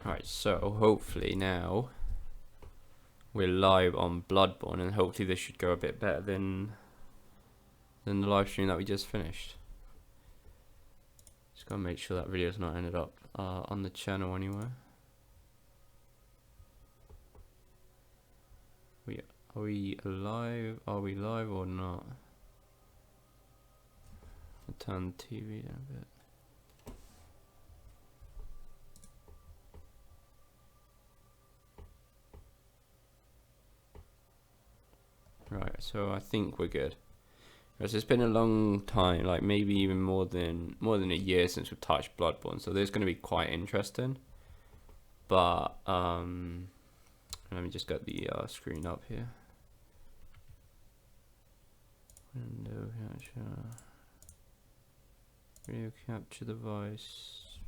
Right, so hopefully now we're live on Bloodborne, and hopefully this should go a bit better than the live stream that we just finished. Just gotta make sure that video's not ended up on the channel anywhere. Are we live? Are we live or not? I'll turn the TV down a bit. Right, so I think we're good. Because it's been a long time, like maybe even more than a year since we've touched Bloodborne, so this is going to be quite interesting. But let me just get the screen up here. Window capture, video capture device.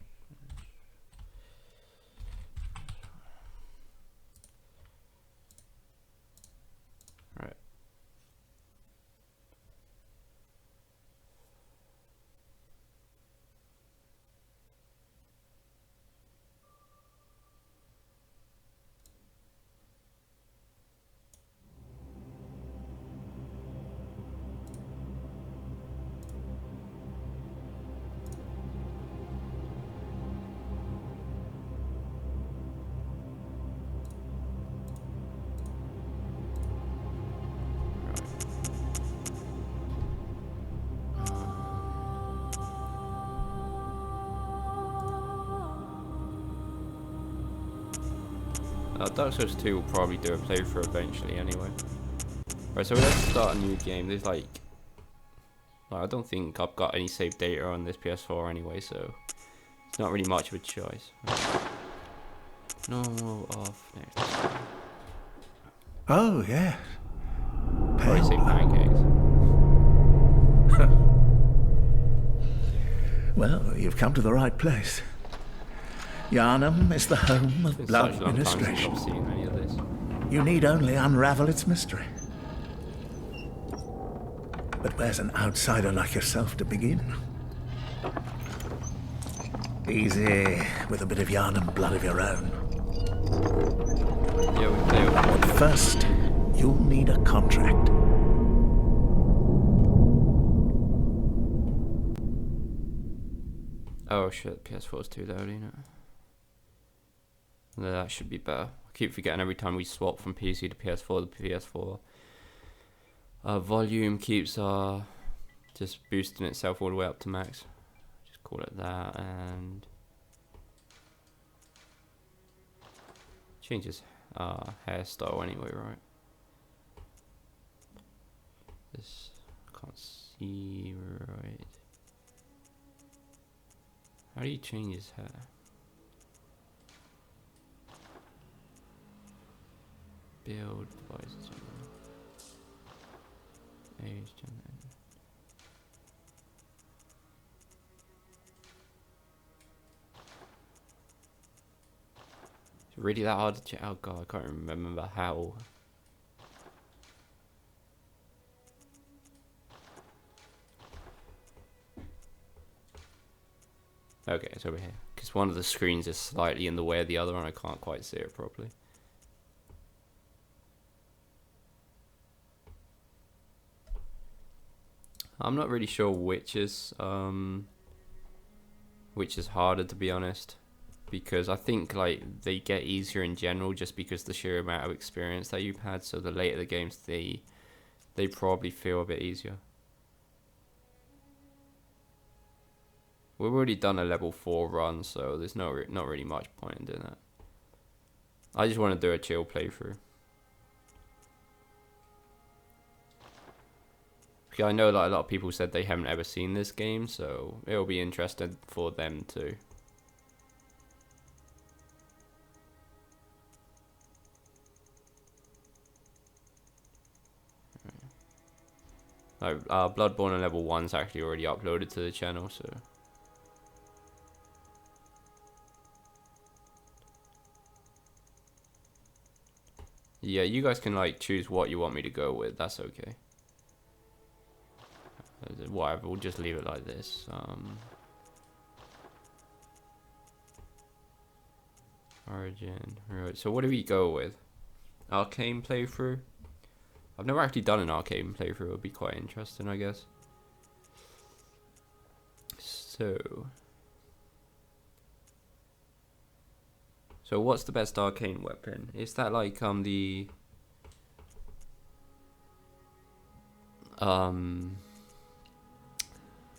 Right. Dark Souls 2 will probably do a playthrough eventually anyway. Right, so let's start a new game. There's like I don't think I've got any saved data on this PS4 anyway, so it's not really much of a choice. Normal off next. Oh, yeah. Probably say pancakes. Well, you've come to the right place. Yharnam is the home of blood administration. You need only unravel its mystery. But where's an outsider like yourself to begin? Easy, with a bit of Yharnam blood of your own. Yeah, we play with it. But first, you'll need a contract. Oh shit, PS4 is too loud, isn't it? That should be better. I keep forgetting every time we swap from PC to PS4, the PS4 volume keeps just boosting itself all the way up to max. Just call it that, and changes hairstyle anyway, right? This can't see right. How do you change his hair? Build devices. Age generation. Is it really that hard to check? Oh god, I can't remember how. Okay, it's over here. Because one of the screens is slightly in the way of the other and I can't quite see it properly. I'm not really sure which is harder, to be honest, because I think like they get easier in general just because the sheer amount of experience that you've had. So the later the games, they probably feel a bit easier. We've already done a level 4 run, so there's not really much point in doing that. I just want to do a chill playthrough. I know that a lot of people said they haven't ever seen this game, so it'll be interesting for them too. Bloodborne and level 1's actually already uploaded to the channel, so yeah, you guys can like choose what you want me to go with. That's okay. Whatever, we'll just leave it like this. Origin. Right, so what do we go with? Arcane playthrough? I've never actually done an arcane playthrough. It would be quite interesting, I guess. So what's the best arcane weapon? Is that like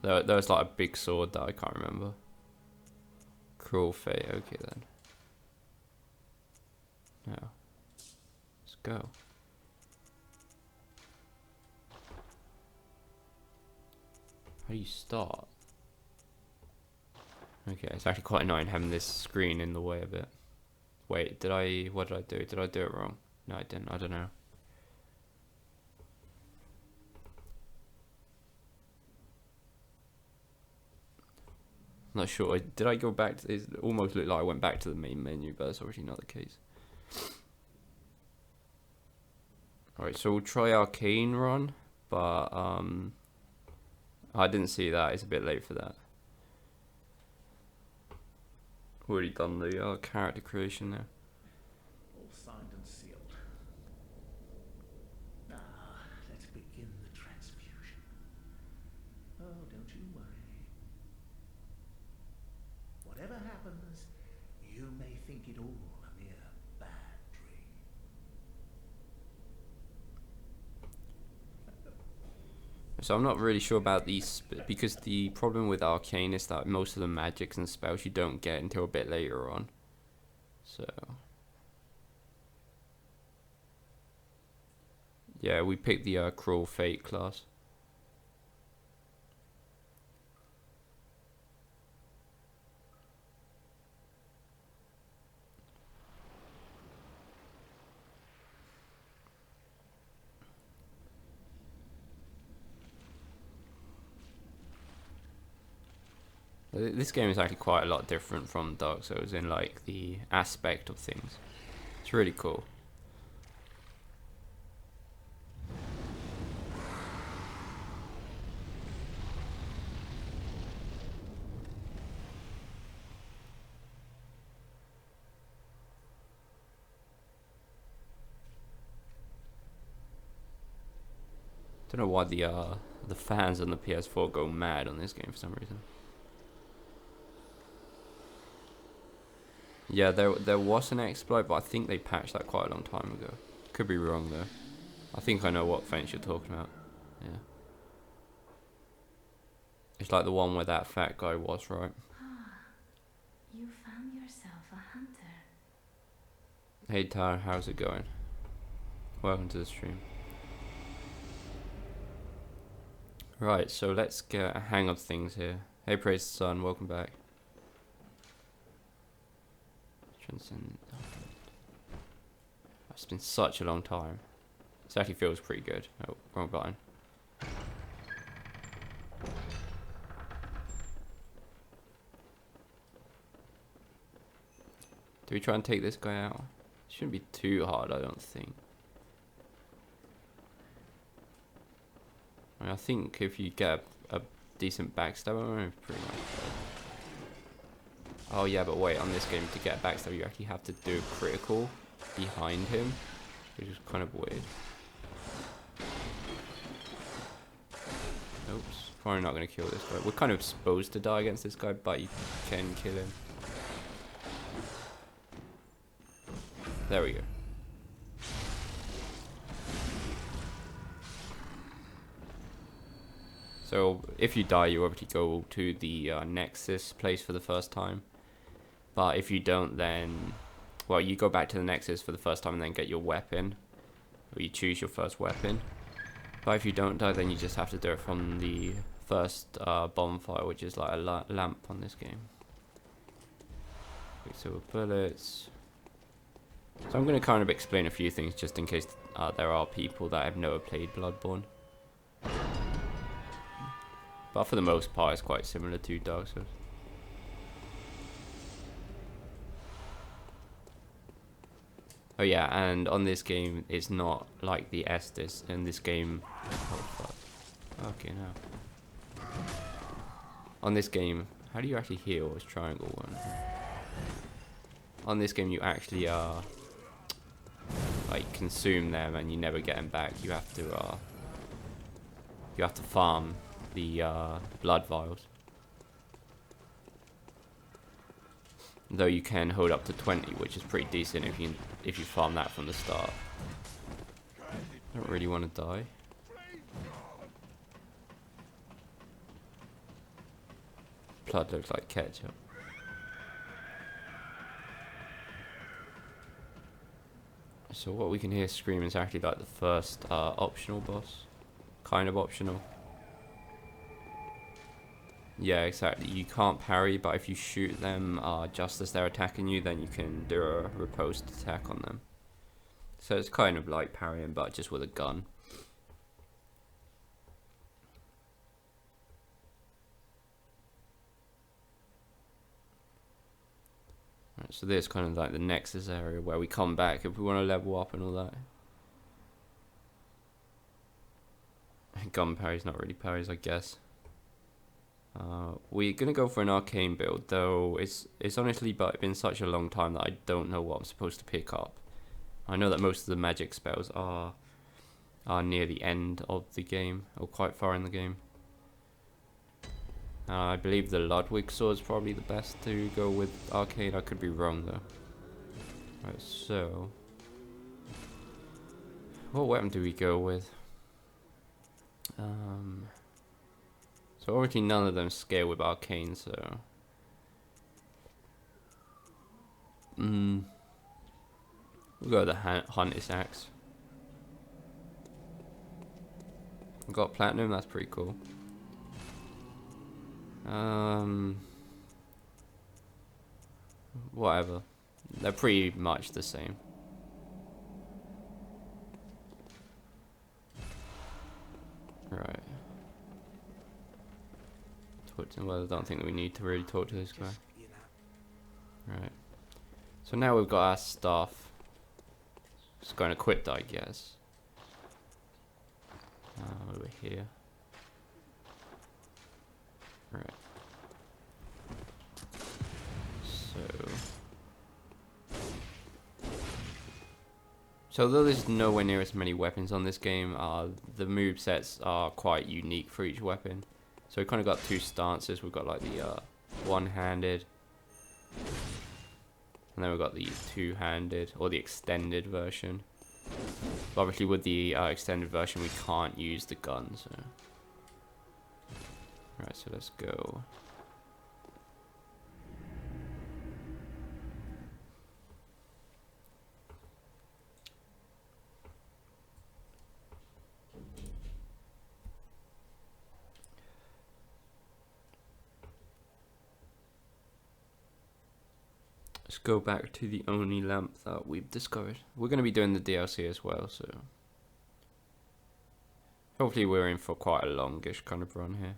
there's like a big sword that I can't remember. Cruel Fate, okay then. Now, let's go. How do you start? Okay, it's actually quite annoying having this screen in the way a bit. Wait, what did I do? Did I do it wrong? No, I didn't. I don't know. Not sure. Did I go back to it? Almost looked like I went back to the main menu, but that's obviously not the case. Alright, so we'll try Arcane Run, but I didn't see that. It's a bit late for that. Already done the character creation there. All signed and sealed. Now, let's begin the transfusion. Oh, don't you worry. Whatever happens, you may think it all a mere bad dream. So I'm not really sure about these, because the problem with Arcane is that most of the magics and spells you don't get until a bit later on. So yeah, we picked the Cruel Fate class. This game is actually quite a lot different from Dark Souls in like the aspect of things. It's really cool. Don't know why the fans on the PS4 go mad on this game for some reason. Yeah, there was an exploit, but I think they patched that quite a long time ago. Could be wrong though. I think I know what fence you're talking about. Yeah. It's like the one where that fat guy was, right? You found yourself a hunter. Hey Tara, how's it going? Welcome to the stream. Right, so let's get a hang of things here. Hey Praise the Sun, welcome back. It's been such a long time. This actually feels pretty good. Oh, wrong button. Do we try and take this guy out? It shouldn't be too hard, I don't think. I think if you get a decent backstabber, it's pretty much dead. Oh yeah, but wait, on this game to get a backstabber you actually have to do a critical behind him, which is kind of weird. Oops, probably not going to kill this guy. We're kind of supposed to die against this guy, but you can kill him. There we go. So if you die, you obviously go to the Nexus place for the first time. But if you don't, then, well, you go back to the Nexus for the first time and then get your weapon. Or you choose your first weapon. But if you don't die, then you just have to do it from the first bonfire, which is like a lamp on this game. Quicksilver bullets. So I'm going to kind of explain a few things just in case there are people that have never played Bloodborne. But for the most part, it's quite similar to Dark Souls. Oh yeah, and on this game, it's not like the Estus. In this game, oh fuck. Okay, now. On this game, how do you actually heal? It's triangle one. on this game you actually like consume them and you never get them back. You have to farm the blood vials. Though you can hold up to 20, which is pretty decent if you farm that from the start. Don't really want to die. Blood looks like ketchup. So what we can hear scream is actually like the first optional boss. Kind of optional. Yeah, exactly. You can't parry, but if you shoot them just as they're attacking you, then you can do a riposte attack on them. So it's kind of like parrying, but just with a gun. Right, so this is kind of like the Nexus area where we come back if we want to level up and all that. Gun parries, not really parries, I guess. We're gonna go for an arcane build, though it's honestly been such a long time that I don't know what I'm supposed to pick up. I know that most of the magic spells are near the end of the game, or quite far in the game. I believe the Ludwig sword is probably the best to go with arcane. I could be wrong though. Right, so what weapon do we go with? So obviously none of them scale with arcane, so we'll go with the Hunter's Axe. We've got platinum, that's pretty cool. Whatever, they're pretty much the same. Right. Well, I don't think that we need to really talk to this guy. Right. So now we've got our stuff. Just going equipped, I guess. Over here. Right. So though there's nowhere near as many weapons on this game, the movesets are quite unique for each weapon. So we kind of got two stances. We've got like the one-handed, and then we've got the two-handed, or the extended version. But obviously with the extended version we can't use the gun, so. Alright, so let's go. Let's go back to the only lamp that we've discovered. We're going to be doing the DLC as well, so hopefully we're in for quite a longish kind of run here.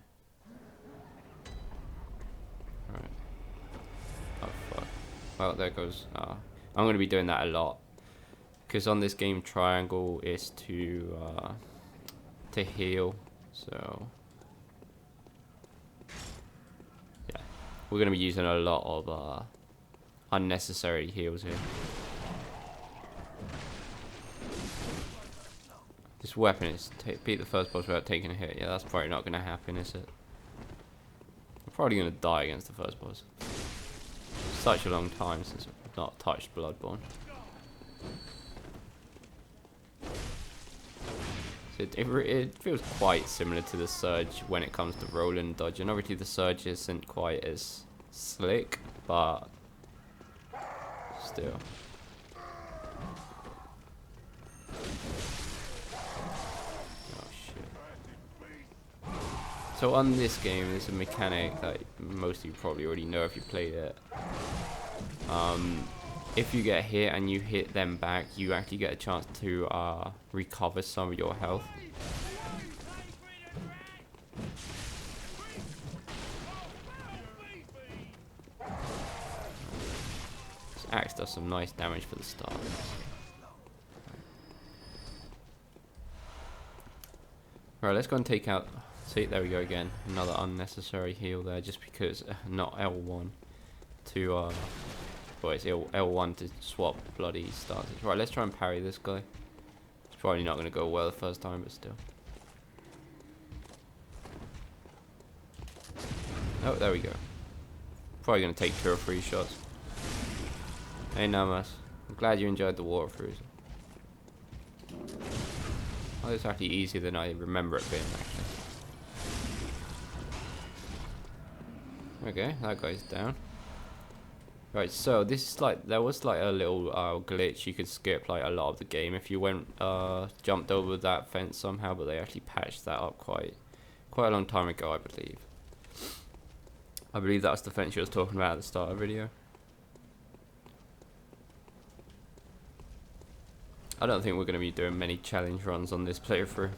Right. Oh fuck. Well, there goes. I'm going to be doing that a lot because on this game, triangle is to heal. So yeah, we're going to be using a lot of unnecessary heals here. This weapon is beat the first boss without taking a hit. Yeah, that's probably not going to happen, is it? I'm probably going to die against the first boss. Such a long time since I've not touched Bloodborne. So it feels quite similar to the Surge when it comes to roll and dodge, and obviously the Surge isn't quite as slick, but still. Oh shit. So on this game, there's a mechanic that most of you probably already know if you played it. If you get hit and you hit them back, you actually get a chance to recover some of your health. This axe does some nice damage for the start. Right, let's go and take out. See, there we go again. Another unnecessary heal there, just because not L1 to But it's L1 to swap bloody stances. Right, let's try and parry this guy. It's probably not going to go well the first time, but still. Oh, there we go. Probably going to take 2 or 3 shots. Hey, Namas. I'm glad you enjoyed the walkthroughs. Oh, it's actually easier than I remember it being, actually. Okay, that guy's down. Right, so this is like, there was like a little glitch you could skip like a lot of the game if you went, jumped over that fence somehow, but they actually patched that up quite a long time ago, I believe. I believe that's the fence you was talking about at the start of the video. I don't think we're going to be doing many challenge runs on this playthrough.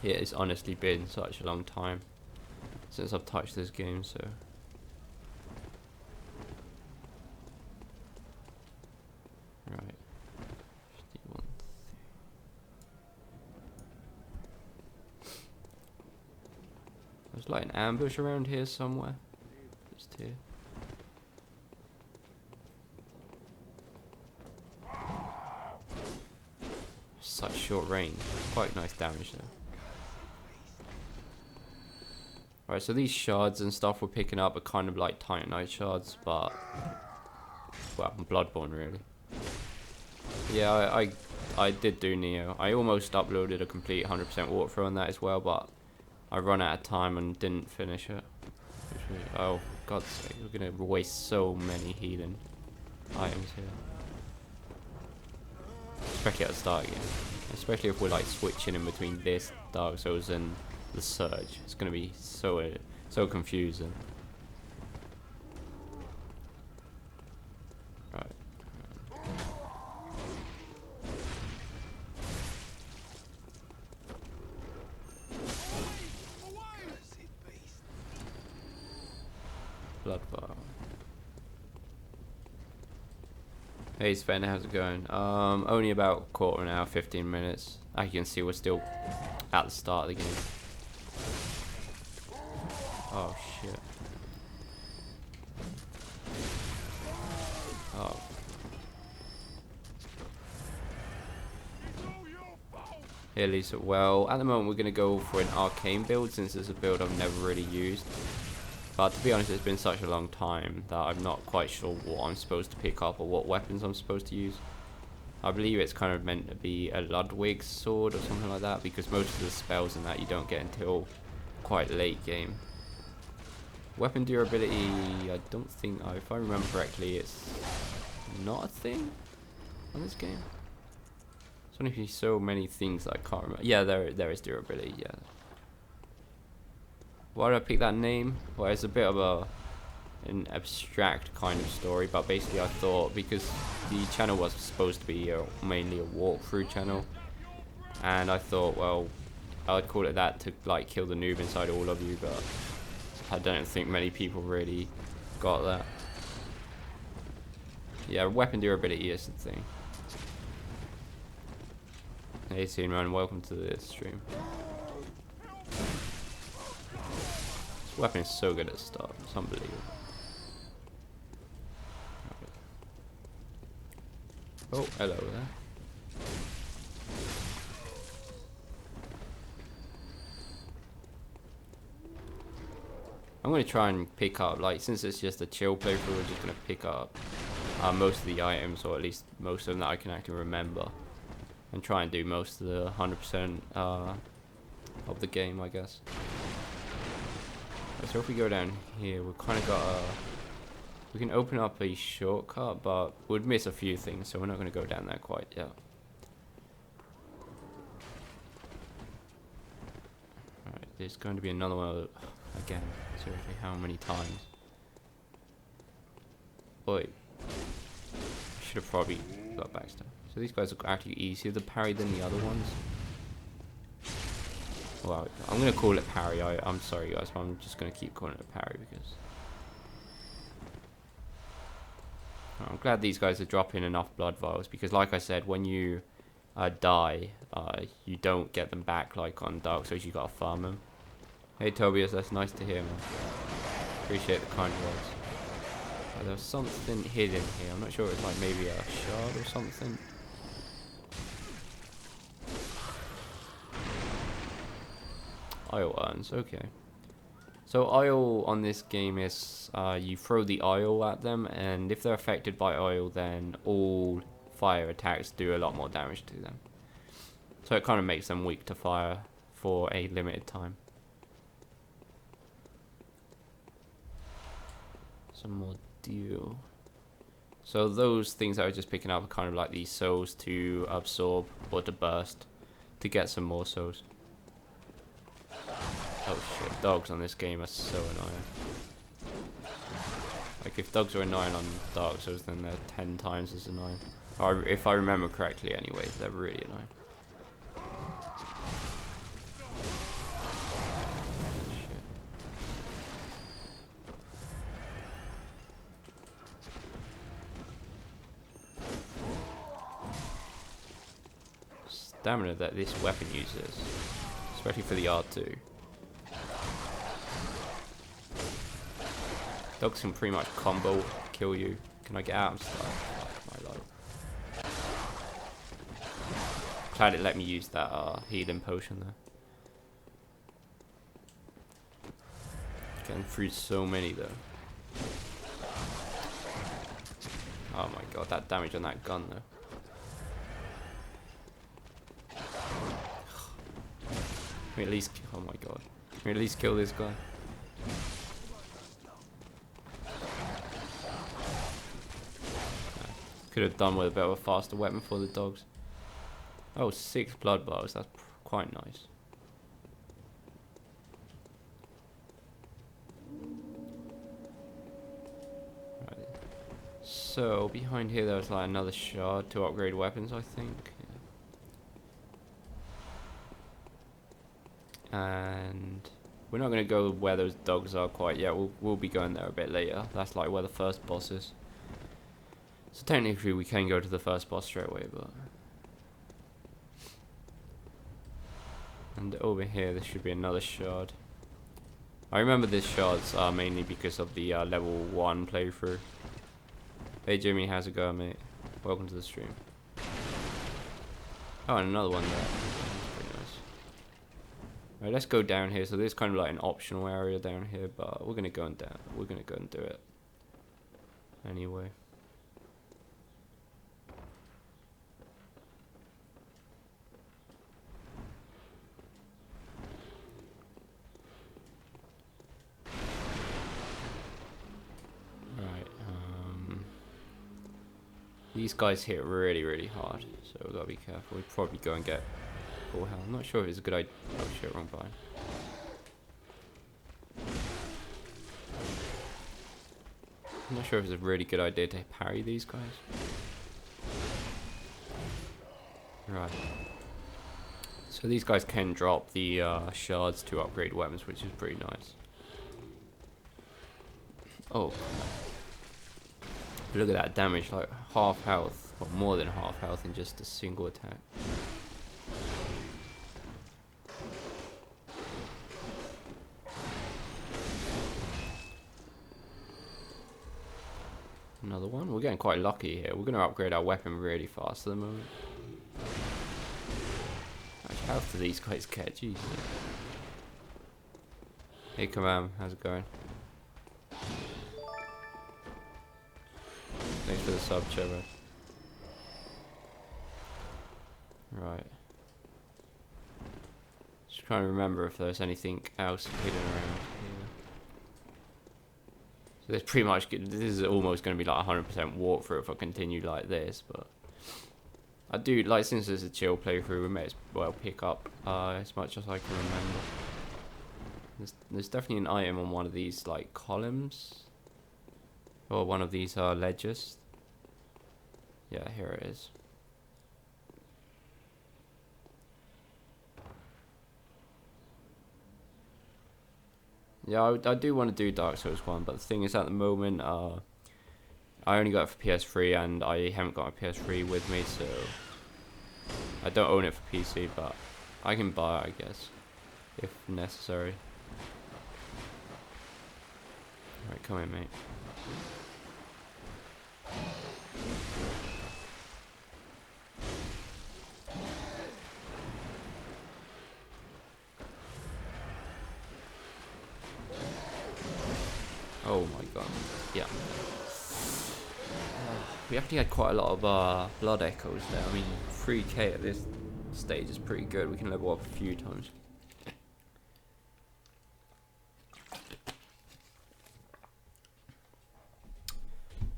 It has honestly been such a long time since I've touched this game, so... Right. There's like an ambush around here somewhere. Just here. Such short range. Quite nice damage there. Right, so these shards and stuff we're picking up are kind of like Titanite shards, but... well, Bloodborne really. Yeah, I did do Neo. I almost uploaded a complete 100% walkthrough on that as well, but I ran out of time and didn't finish it. Oh, God's sake, we're going to waste so many healing items here. Especially at the start again. Especially if we're like switching in between this Dark Souls and the Surge. It's going to be so confusing. Right. Blood bar. Hey Sven, how's it going? Only about a quarter an hour, 15 minutes. As you can see, we're still at the start of the game. Oh shit. Oh. Here, Lisa. Well, at the moment we're going to go for an arcane build, since it's a build I've never really used. But to be honest, it's been such a long time that I'm not quite sure what I'm supposed to pick up or what weapons I'm supposed to use. I believe it's kind of meant to be a Ludwig sword or something like that, because most of the spells in that you don't get until quite late game. Weapon durability, I don't think, if I remember correctly, it's not a thing on this game. There's only so many things that I can't remember. Yeah, there is durability, yeah. Why did I pick that name? Well, it's a bit of an abstract kind of story, but basically I thought, because the channel was supposed to be mainly a walkthrough channel, and I thought, well, I'd call it that to like kill the noob inside all of you, but I don't think many people really got that. Yeah, weapon durability is the thing. Hey Seaman, welcome to the stream. This weapon is so good at the start, it's unbelievable. Oh, hello there. I'm going to try and pick up, like, since it's just a chill playthrough, we're just going to pick up most of the items, or at least most of them that I can actually remember, and try and do most of the 100% of the game, I guess. So if we go down here, we've kind of got a... we can open up a shortcut, but we'd miss a few things, so we're not going to go down there quite yet. Alright, there's going to be another one. Again, seriously, how many times? Wait. I should have probably got backstab. So these guys are actually easier to parry than the other ones. Well, I'm going to call it parry. I'm sorry guys, but I'm just going to keep calling it parry because... I'm glad these guys are dropping enough blood vials, because like I said, when you die, you don't get them back like on Dark Souls, you gotta farm them. Hey Tobias, that's nice to hear, man. Appreciate the kind words. There's something hidden here. I'm not sure if it's like maybe a shard or something. Oil urns, okay. So oil on this game is you throw the oil at them, and if they're affected by oil, then all fire attacks do a lot more damage to them. So it kind of makes them weak to fire for a limited time. Some more deal. So those things that I was just picking up are kind of like these souls to absorb or to burst to get some more souls. Oh shit, dogs on this game are so annoying. Like if dogs are annoying on Dark Souls, then they're 10 times as annoying. Or if I remember correctly anyway, they're really annoying. Shit. Stamina that this weapon uses, especially for the R2. Dogs can pretty much combo kill you. Can I get out and stuff? Fuck my life. Glad it let me use that healing potion there. Getting through so many though. Oh my god, that damage on that gun though. Can we at least, oh my god. Can we at least kill this guy? Could have done with a bit of a faster weapon for the dogs. Oh, 6 blood bars. That's quite nice. Right. So behind here, there's like another shard to upgrade weapons, I think. Yeah. And we're not going to go where those dogs are quite yet. We'll be going there a bit later. That's like where the first boss is. So technically we can go to the first boss straight away, but... And over here there should be another shard. I remember this shards mainly because of the level 1 playthrough. Hey Jimmy, how's it going mate? Welcome to the stream. Oh, and another one there. That's pretty nice. Alright, let's go down here. So there's kind of like an optional area down here, but we're gonna go and down. We're gonna go and do it. Anyway. These guys hit really, really hard, so we've got to be careful. We'd probably go and get full health. I'm not sure if it's a good idea. Oh shit, wrong button. I'm not sure if it's a really good idea to parry these guys. Right. So these guys can drop the shards to upgrade weapons, which is pretty nice. Oh. Look at that damage, like half health, or more than half health in just a single attack. Another one? We're getting quite lucky here. We're going to upgrade our weapon really fast at the moment. How much health do these guys get? Jeez. Hey, Kamam, how's it going? Thanks for the sub, Trevor. Right. Just trying to remember if there's anything else hidden around here. So there's pretty much, this is almost going to be like 100% walkthrough if I continue like this, but I do, like, since it's a chill playthrough, we may as well pick up as much as I can remember. There's definitely an item on one of these, like, columns. Or one of these ledges. Yeah, here it is. Yeah, I do want to do Dark Souls 1, but the thing is at the moment, I only got it for PS3 and I haven't got a PS3 with me, so I don't own it for PC, but I can buy it, I guess, if necessary. Alright, come in, mate. Oh my god. Yeah. We actually had quite a lot of blood echoes there. I mean, 3k at this stage is pretty good. We can level up a few times.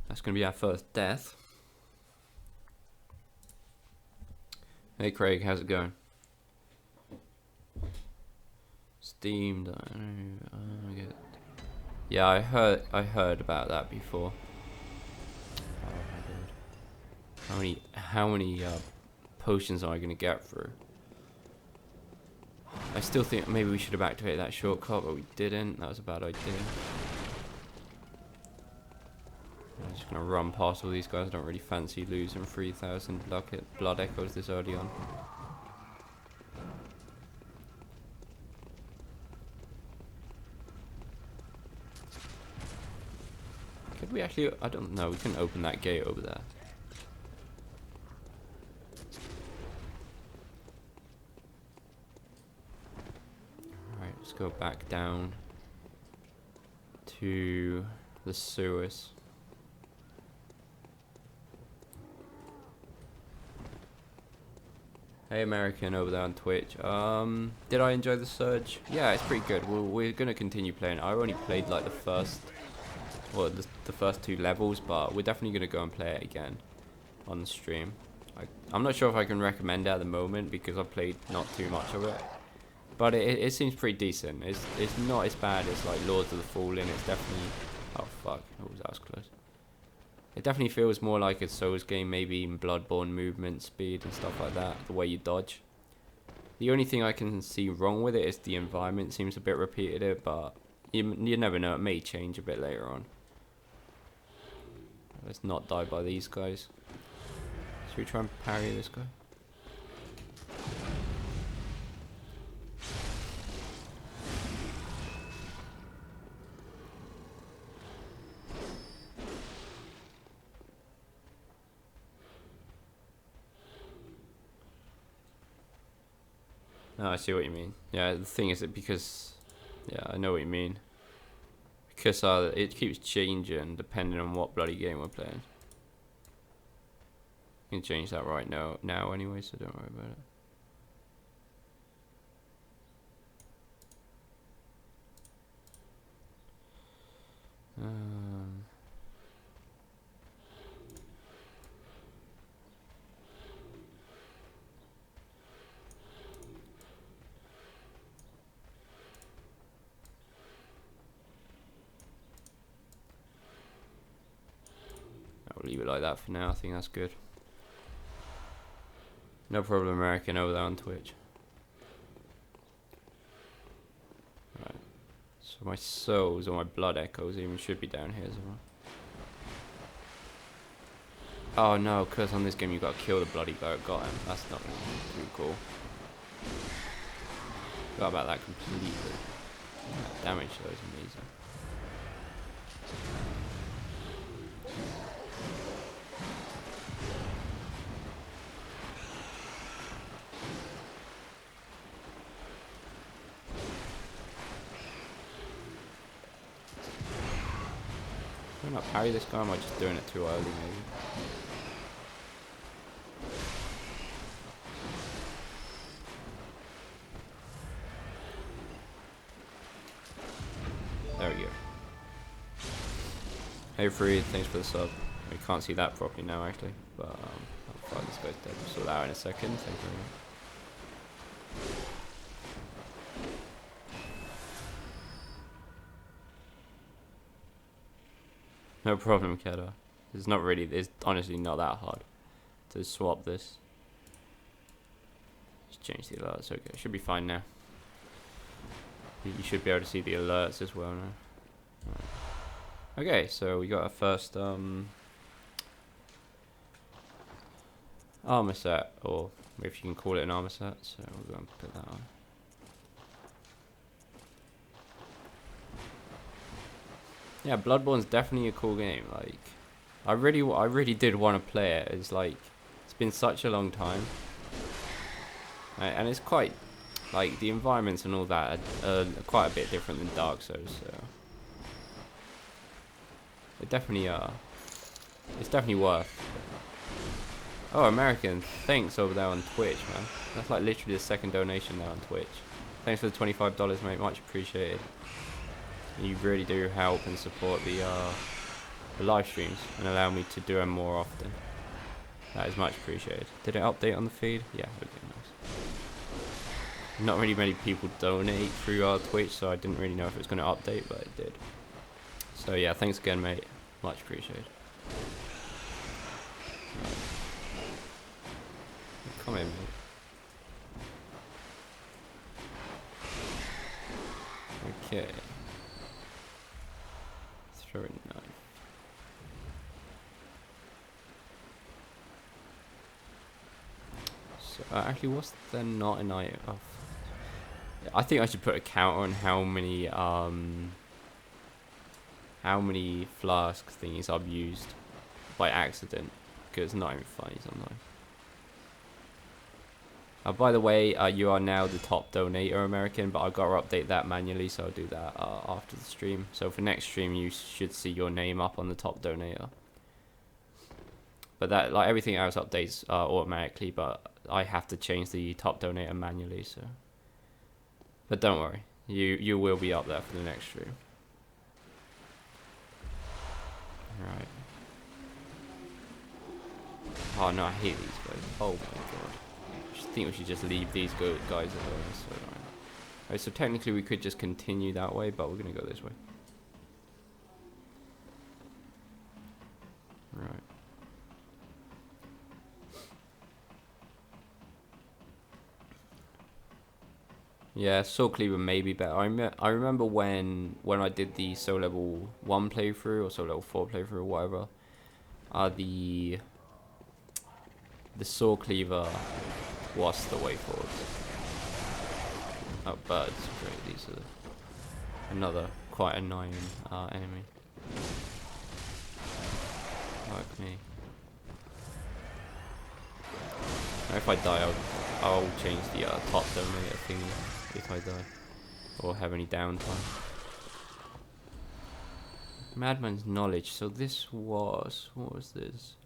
That's going to be our first death. Hey Craig, how's it going? Steam, yeah, I heard about that before. Oh my god. How many potions am I gonna get through? I still think maybe we should have activated that shortcut, but we didn't. That was a bad idea. I'm just gonna run past all these guys. I don't really fancy losing 3,000 blood echoes this early on. Could we actually? I don't know. We couldn't open that gate over there. Alright, let's go back down to the sewers. Hey American over there on Twitch. Did I enjoy the Surge? Yeah, it's pretty good. We're gonna continue playing. I only played like the first two levels, but we're definitely gonna go and play it again on the stream. I'm not sure if I can recommend it at the moment because I've played not too much of it, but it seems pretty decent. It's not as bad as like Lords of the Fallen. It's definitely, oh fuck, that was close. It definitely feels more like a Souls game, maybe even Bloodborne movement speed and stuff like that, the way you dodge. The only thing I can see wrong with it is the environment seems a bit repetitive, but you never know, it may change a bit later on. Let's not die by these guys. Should we try and parry this guy? No, I see what you mean. Yeah, the thing is that because, yeah, I know what you mean. Because it keeps changing depending on what bloody game we're playing. You can change that right now anyway, so don't worry about it. I'll leave it like that for now. I think that's good. No problem, American over there on Twitch. Right. So my souls or my blood echoes even should be down here as well. Oh no, because on this game you got to kill the bloody guy that got him. That's not really too cool. Forgot about that completely. That damage though is amazing. Can I not parry this guy, or am I just doing it too early maybe? There we go. Hey Freed, thanks for the sub. We can't see that properly now actually, but I'll fight this guy's dead. We'll sort that out in a second. Thank you very much. No problem, Gato. It's honestly not that hard to swap this. Just change the alerts, okay. Should be fine now. You should be able to see the alerts as well now. Right. Okay, so we got our first armor set, or if you can call it an armor set, so we'll go and put that on. Yeah, Bloodborne's definitely a cool game. Like, I really did want to play it. It's like, it's been such a long time, and it's quite, like, the environments and all that are quite a bit different than Dark Souls. So it's definitely worth. Oh, American, thanks over there on Twitch, man. That's like literally the second donation there on Twitch. Thanks for the $25, mate. Much appreciated. You really do help and support the live streams and allow me to do them more often. That is much appreciated. Did it update on the feed? Yeah, okay, nice. Not really many people donate through our Twitch, so I didn't really know if it was going to update, but it did. So yeah, thanks again, mate. Much appreciated. Right. Come in, mate. Okay. Throw a knife. So actually, what's there not an item? Oh, I think I should put a count on how many flask thingies I've used by accident, because it's not even funny sometimes. By the way, you are now the top donator, American, but I've got to update that manually, so I'll do that after the stream. So for next stream, you should see your name up on the top donator. But that, like everything else, updates automatically, but I have to change the top donator manually. So, but don't worry, you will be up there for the next stream. Right. Oh no, I hate these guys. Oh my god. I think we should just leave these guys alone. So, right, so technically we could just continue that way, but we're gonna go this way. Right. Yeah, Soul Cleaver may be better. I remember when I did the Soul Level 1 playthrough or Soul Level 4 playthrough or whatever, the Soul Cleaver was the way forward. Oh, birds, great. These are another quite annoying enemy. Like me. Now if I die, I'll change the top donator thingy if I die or have any downtime. Madman's Knowledge. So this was, what was this?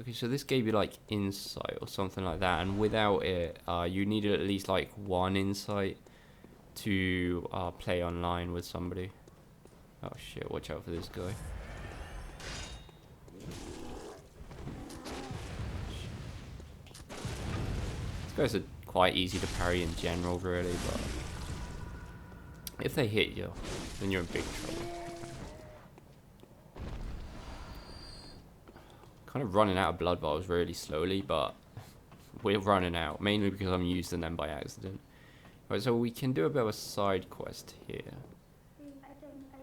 Okay, so this gave you like insight or something like that, and without it, you needed at least like 1 insight to play online with somebody. Oh shit, watch out for this guy. These guys are quite easy to parry in general, really, but if they hit you, then you're in big trouble. Kind of running out of blood vials really slowly, but we're running out, mainly because I'm using them by accident. Right, so we can do a bit of a side quest here.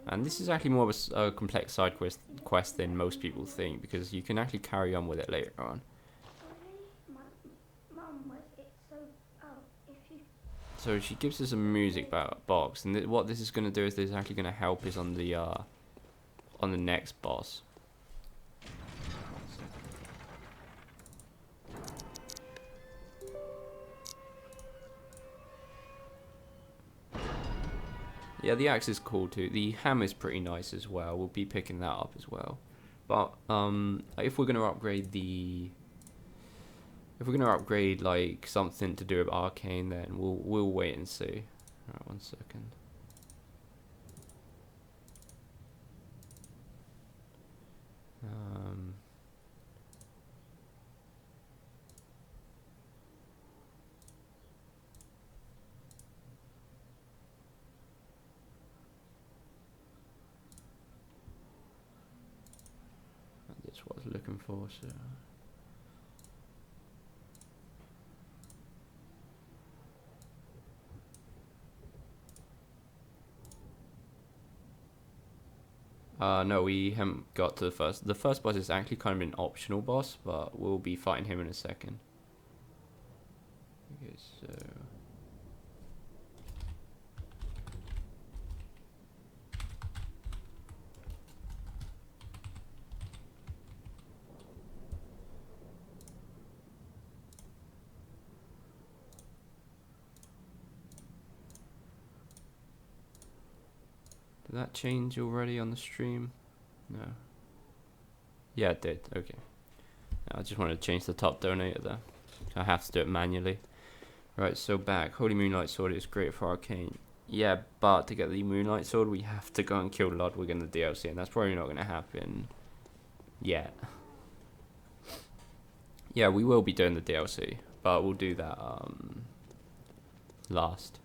And this is actually more of a complex side quest than most people think, because you can actually carry on with it later on. So she gives us a music box, and what this is going to do is this is actually going to help us on the next boss. Yeah, the axe is cool too. The hammer is pretty nice as well. We'll be picking that up as well. But if we're gonna upgrade like something to do with arcane, then we'll wait and see. Alright, 1 second. That's what I was looking for, so. No, we haven't got to the first. The first boss is actually kind of an optional boss, but we'll be fighting him in a second. Okay, so. Did that change already on the stream? No. Yeah, it did. Okay. I just wanted to change the top donator there. I have to do it manually. Right, so back. Holy Moonlight Sword is great for arcane. Yeah, but to get the Moonlight Sword, we have to go and kill Ludwig in the DLC, and that's probably not going to happen yet. Yeah, we will be doing the DLC, but we'll do that last.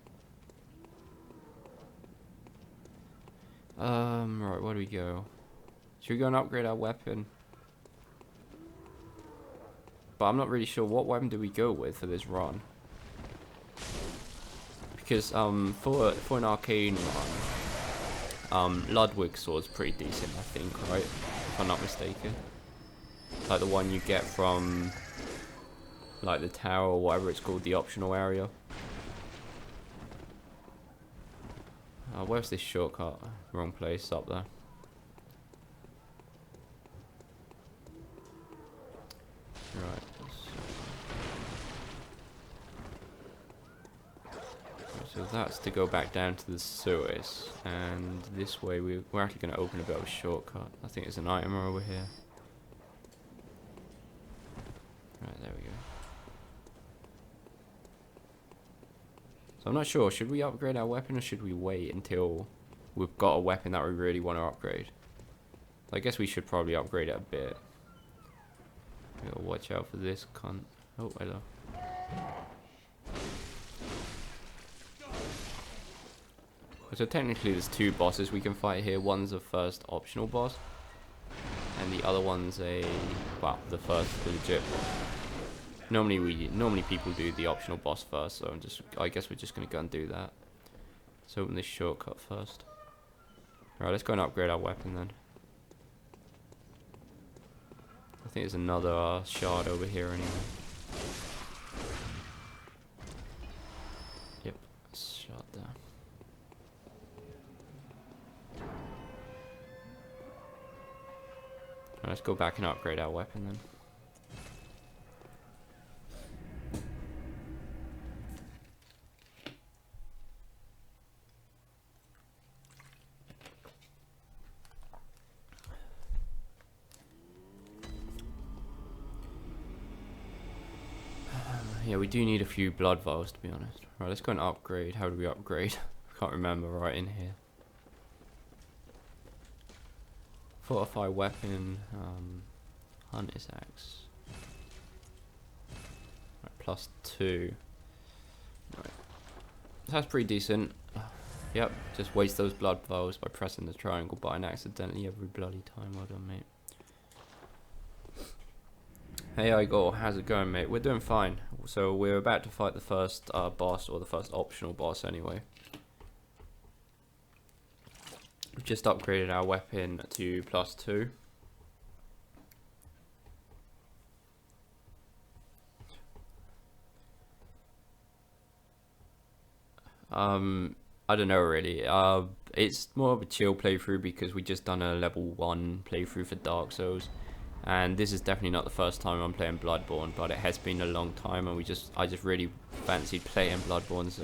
Right, where do we go? Should we go and upgrade our weapon? But I'm not really sure what weapon do we go with for this run. Because for an arcane run, Ludwig's sword's pretty decent, I think, right? If I'm not mistaken. Like the one you get from like the tower or whatever it's called, the optional area. Where's this shortcut? Wrong place, up there. Right. So that's to go back down to the sewers, and this way we're actually going to open a bit of a shortcut. I think there's an item over here. Right, there we go. So I'm not sure, should we upgrade our weapon or should we wait until we've got a weapon that we really want to upgrade? I guess we should probably upgrade it a bit. We gotta watch out for this cunt. Oh, hello. So technically there's two bosses we can fight here. One's the first optional boss, and the other one's a, well, the first legit boss. Normally people do the optional boss first, so I guess we're just gonna go and do that. Let's open this shortcut first. Alright, let's go and upgrade our weapon then. I think there's another shard over here anyway. Yep, shard there. Right, let's go back and upgrade our weapon then. Yeah, we do need a few blood vials, to be honest. Right, let's go and upgrade. How do we upgrade? I can't remember right in here. Fortify weapon, Hunter's axe. Right, +2. Right. That's pretty decent. Yep, just waste those blood vials by pressing the triangle button accidentally every bloody time. Well done, mate. Hey Igor, how's it going, mate? We're doing fine. So we're about to fight the first boss, or the first optional boss anyway. We've just upgraded our weapon to +2. I don't know really. It's more of a chill playthrough because we just done a level 1 playthrough for Dark Souls. And this is definitely not the first time I'm playing Bloodborne, but it has been a long time, and I just really fancied playing Bloodborne, so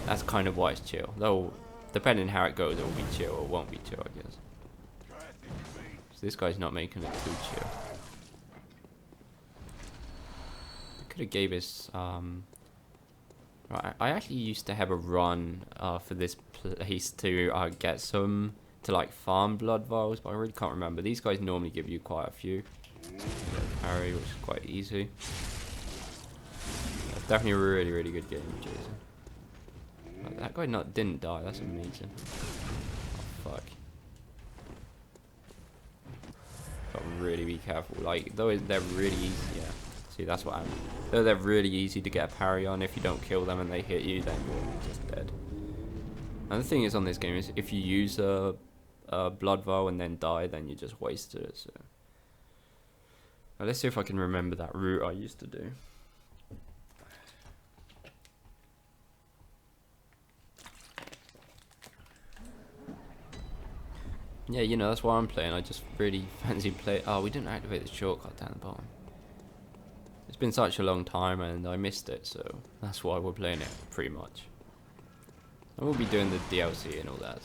that's kind of why it's chill. Though, depending how it goes, it will be chill or won't be chill, I guess. So this guy's not making it too chill. I could have gave us, right, I actually used to have a run for this place to get some, to like farm blood vials, but I really can't remember. These guys normally give you quite a few. Parry, which is quite easy. That's definitely a really, really good game, Jason. Like, that guy didn't die, that's amazing. Oh, fuck. Gotta really be careful. Like, though they're really easy, yeah. See, that's what happened. Though they're really easy to get a parry on, if you don't kill them and they hit you, then you're just dead. And the thing is on this game is if you use a blood vial and then die, then you just wasted it. So now let's see if I can remember that route I used to do. Yeah, you know, that's why I'm playing. I just really fancy play. Oh, we didn't activate the shortcut down the bottom. It's been such a long time and I missed it, so that's why we're playing it pretty much. And we'll be doing the DLC and all that.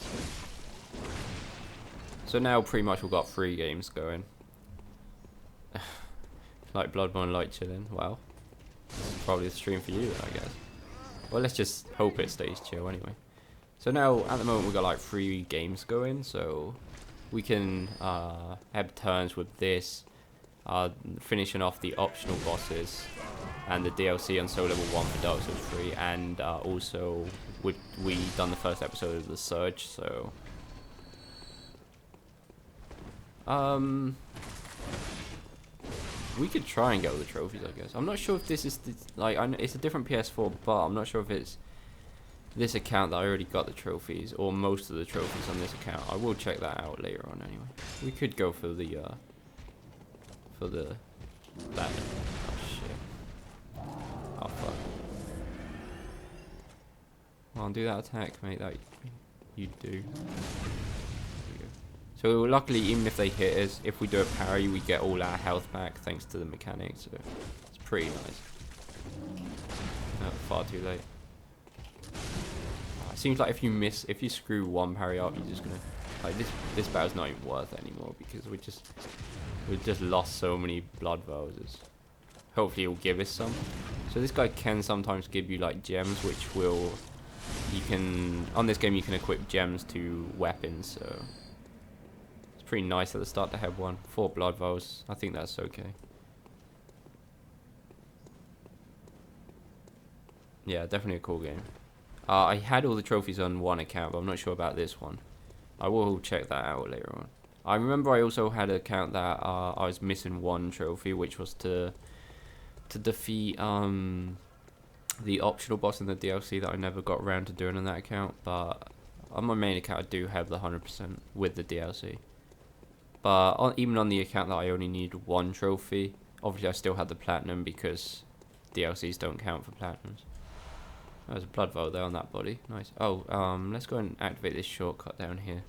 So now pretty much we've got 3 games going. Like Bloodborne, like chilling. Wow. This is probably a stream for you, I guess. Well, let's just hope it stays chill anyway. So now, at the moment, we've got like 3 games going, so we can have turns with this, finishing off the optional bosses and the DLC on Soul Level 1 for Dark Souls 3, and also we done the first episode of The Surge, so... we could try and get all the trophies, I guess. I'm not sure if this is it's a different PS4, but I'm not sure if it's this account that I already got the trophies, or most of the trophies on this account. I will check that out later on anyway. We could go for the that. Oh shit. Oh fuck. Well, I'll do that attack, mate. That you do. So luckily, even if they hit us, if we do a parry, we get all our health back thanks to the mechanics. So it's pretty nice. No, far too late. It seems like if you screw one parry up, you're just gonna like this battle's not even worth it anymore because we've just lost so many blood vials. Hopefully, he'll give us some. So this guy can sometimes give you like gems, which will on this game you can equip gems to weapons. So. Pretty nice at the start to have 4 blood vials. I think that's okay. Yeah, definitely a cool game. I had all the trophies on one account, but I'm not sure about this one. I will check that out later on. I remember I also had an account that I was missing 1 trophy, which was to defeat the optional boss in the DLC that I never got around to doing on that account. But on my main account, I do have the 100% with the DLC. But even on the account that I only need 1 trophy, obviously I still had the platinum because DLCs don't count for platinums. There's a blood vial there on that body. Nice. Oh, let's go and activate this shortcut down here.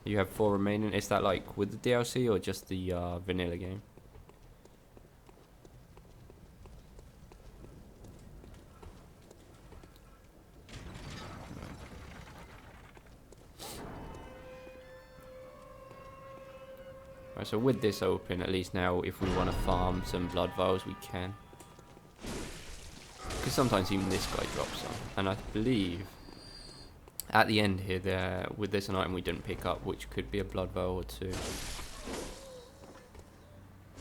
You have 4 remaining. Is that like with the DLC or just the vanilla game? Right, so with this open, at least now if we want to farm some blood vials, we can. Because sometimes even this guy drops some. And I believe at the end here, with this an item we didn't pick up, which could be a blood vial or 2.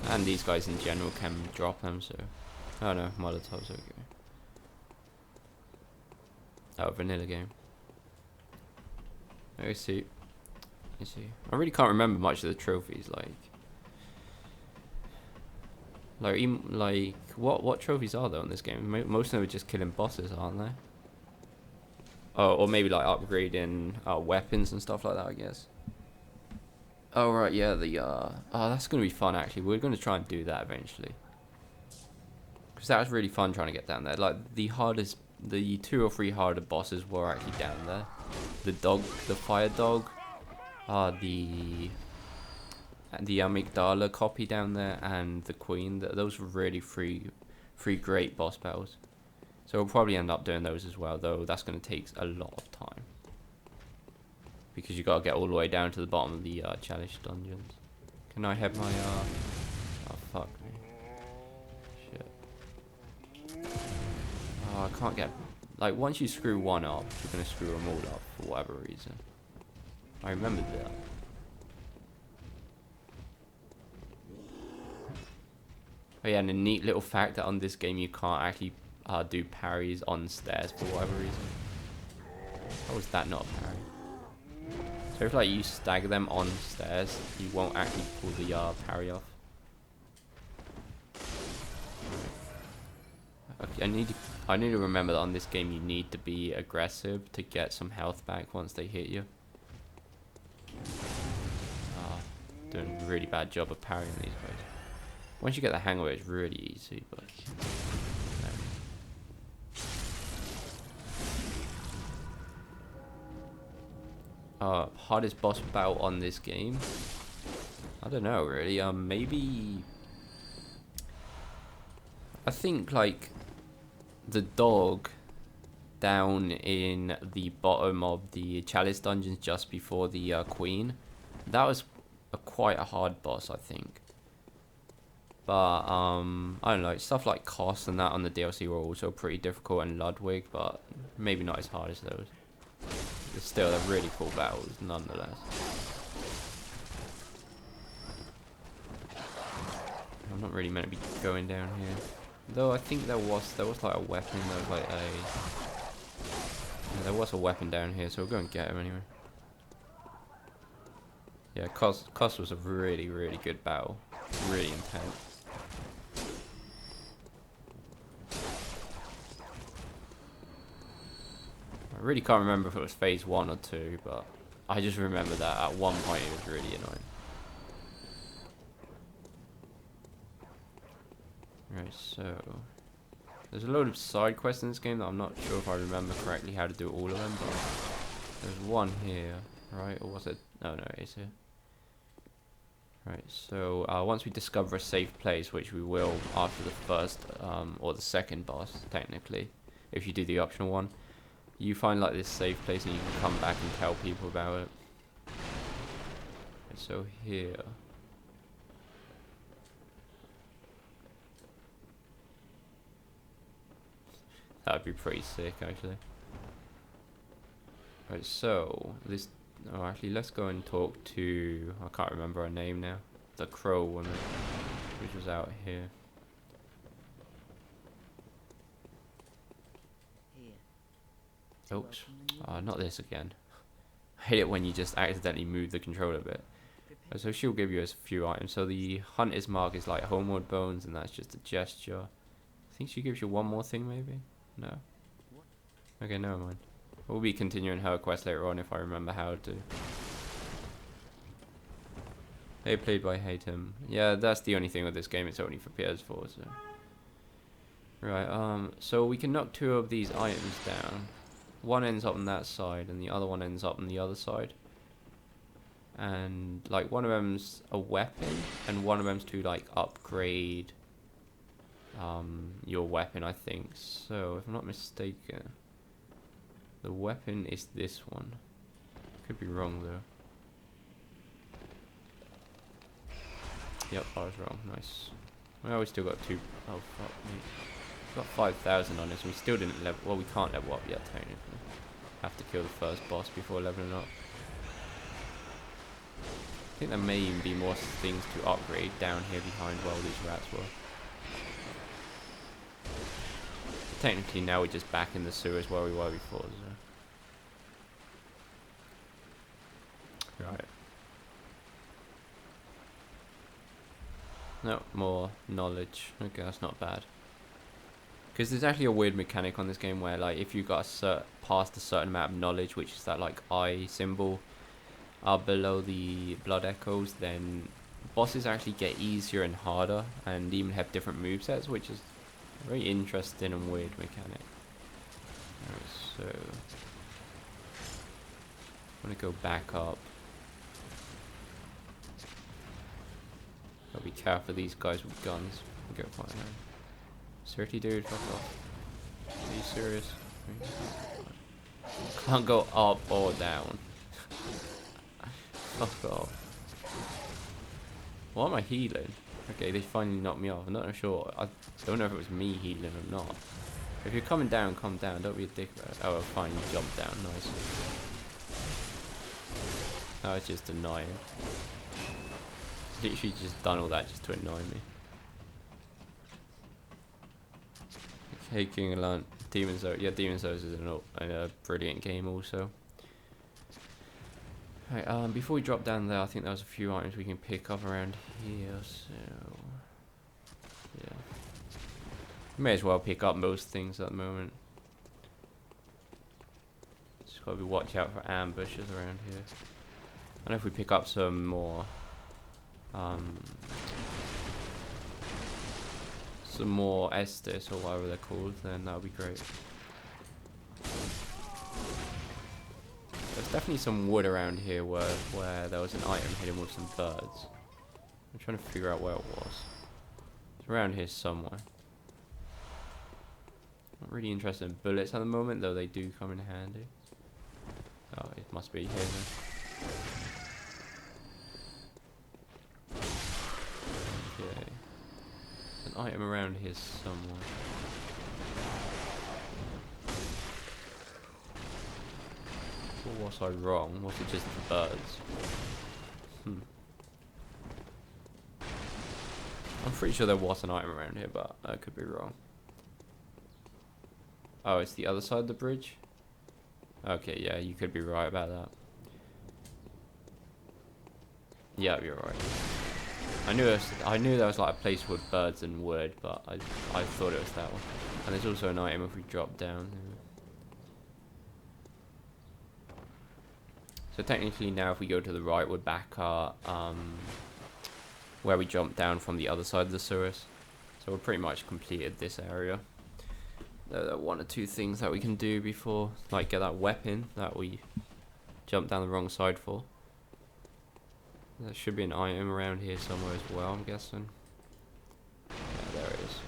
And these guys in general can drop them, so... Oh no, Molotov's okay. Oh, vanilla game. Let's see. Let's see. I really can't remember much of the trophies, what trophies are there on this game? Most of them are just killing bosses, aren't they? Oh, or maybe like upgrading weapons and stuff like that, I guess. Oh right, yeah, oh, that's gonna be fun actually. We're gonna try and do that eventually, because that was really fun trying to get down there. Like the 2 or 3 harder bosses were actually down there. The fire dog. The amygdala copy down there and the queen. Those were really 3 great boss battles. So we'll probably end up doing those as well, though that's going to take a lot of time. Because you got to get all the way down to the bottom of the challenge dungeons. Can I have my oh fuck me. Shit. Oh, I can't get... Like, once you screw one up, you're going to screw them all up for whatever reason. I remembered that. Oh yeah, and a neat little fact that on this game you can't actually do parries on stairs for whatever reason. How is that not a parry? So if like you stagger them on stairs, you won't actually pull the parry off. Okay, I need to remember that on this game you need to be aggressive to get some health back once they hit you. Doing a really bad job of parrying these guys. Once you get the hang of it, it's really easy, but no. Hardest boss battle on this game? I don't know really. Maybe I think like the dog down in the bottom of the Chalice dungeons just before the Queen. That was quite a hard boss, I think. But I don't know, stuff like Cost and that on the DLC were also pretty difficult, and Ludwig, but maybe not as hard as those. But still, they're really cool battles nonetheless. I'm not really meant to be going down here, though. I think there was like a weapon. There was like there was a weapon down here, so we'll go and get him anyway. Yeah, Cost was a really good battle, really intense. I really can't remember if it was phase 1 or 2, but I just remember that at one point it was really annoying. Right, so there's a load of side quests in this game that I'm not sure if I remember correctly how to do all of them, but there's one here, right? Or was it? Oh no, it is here. Right, so once we discover a safe place, which we will after the first or the second boss, technically, if you do the optional one, you find like this safe place and you can come back and tell people about it. Right, so here. That'd be pretty sick, actually. Right, so this. Oh, actually, let's go and talk to. I can't remember her name now. The crow woman, which was out here. Oops. Not this again. I hate it when you just accidentally move the controller a bit. So she'll give you a few items. So the hunter's mark is like homeward bones, and that's just a gesture. I think she gives you one more thing, maybe. No. Okay, never mind. We'll be continuing her quest later on if I remember how to. They played by Hatem. Yeah, that's the only thing with this game. It's only for PS4. So. Right. So we can knock 2 of these items down. One ends up on that side, and the other one ends up on the other side. And like one of them's a weapon, and one of them's to like upgrade your weapon, I think. So if I'm not mistaken, the weapon is this one. Could be wrong though. Yep, I was wrong. Nice. Well, we still got 2. Oh fuck me. Got 5,000 on this. We still didn't level. Well, we can't level up yet technically. Have to kill the first boss before leveling up. I think there may even be more things to upgrade down here behind where all these rats were. Technically now we're just back in the sewers where we were before, so. Right. No, more knowledge. Okay, that's not bad. Because there's actually a weird mechanic on this game where like if you got past a certain amount of knowledge, which is that like eye symbol below the blood echoes, then bosses actually get easier and harder and even have different movesets, which is a very interesting and weird mechanic. Right, so I'm gonna go back up. Gotta be careful of these guys with guns. Go find them. Seriously, dude, fuck off. Are you serious? Can't go up or down. Fuck off. Why am I healing? Okay, they finally knocked me off. I'm not sure. I don't know if it was me healing or not. If you're coming down, come down. Don't be a dick about it. Oh, fine, you jumped down. Nice. Oh, it's just annoying. Literally just done all that just to annoy me. Hey, King of Land. Demon's Souls. Yeah, Demon's Souls is a brilliant game also. Right, before we drop down there, I think there was a few items we can pick up around here, so yeah. May as well pick up most things at the moment. Just gotta be watch out for ambushes around here. I know if we pick up some more Estes or whatever they're called, then that would be great. There's definitely some wood around here where there was an item hidden with some birds. I'm trying to figure out where it was. It's around here somewhere. Not really interested in bullets at the moment, though they do come in handy. Oh, it must be here then. Okay. An item around here somewhere. Or was I wrong? Was it just the birds? I'm pretty sure there was an item around here, but I could be wrong. Oh, it's the other side of the bridge? Okay, yeah, you could be right about that. Yeah, you're right. I knew there was like a place with birds and wood, but I thought it was that one. And there's also an item if we drop down. So technically now if we go to the right, we're back where we jumped down from the other side of the sewers. So we've pretty much completed this area. There are one or two things that we can do before, like get that weapon that we jumped down the wrong side for. There should be an item around here somewhere as well, I'm guessing. Yeah, there it is.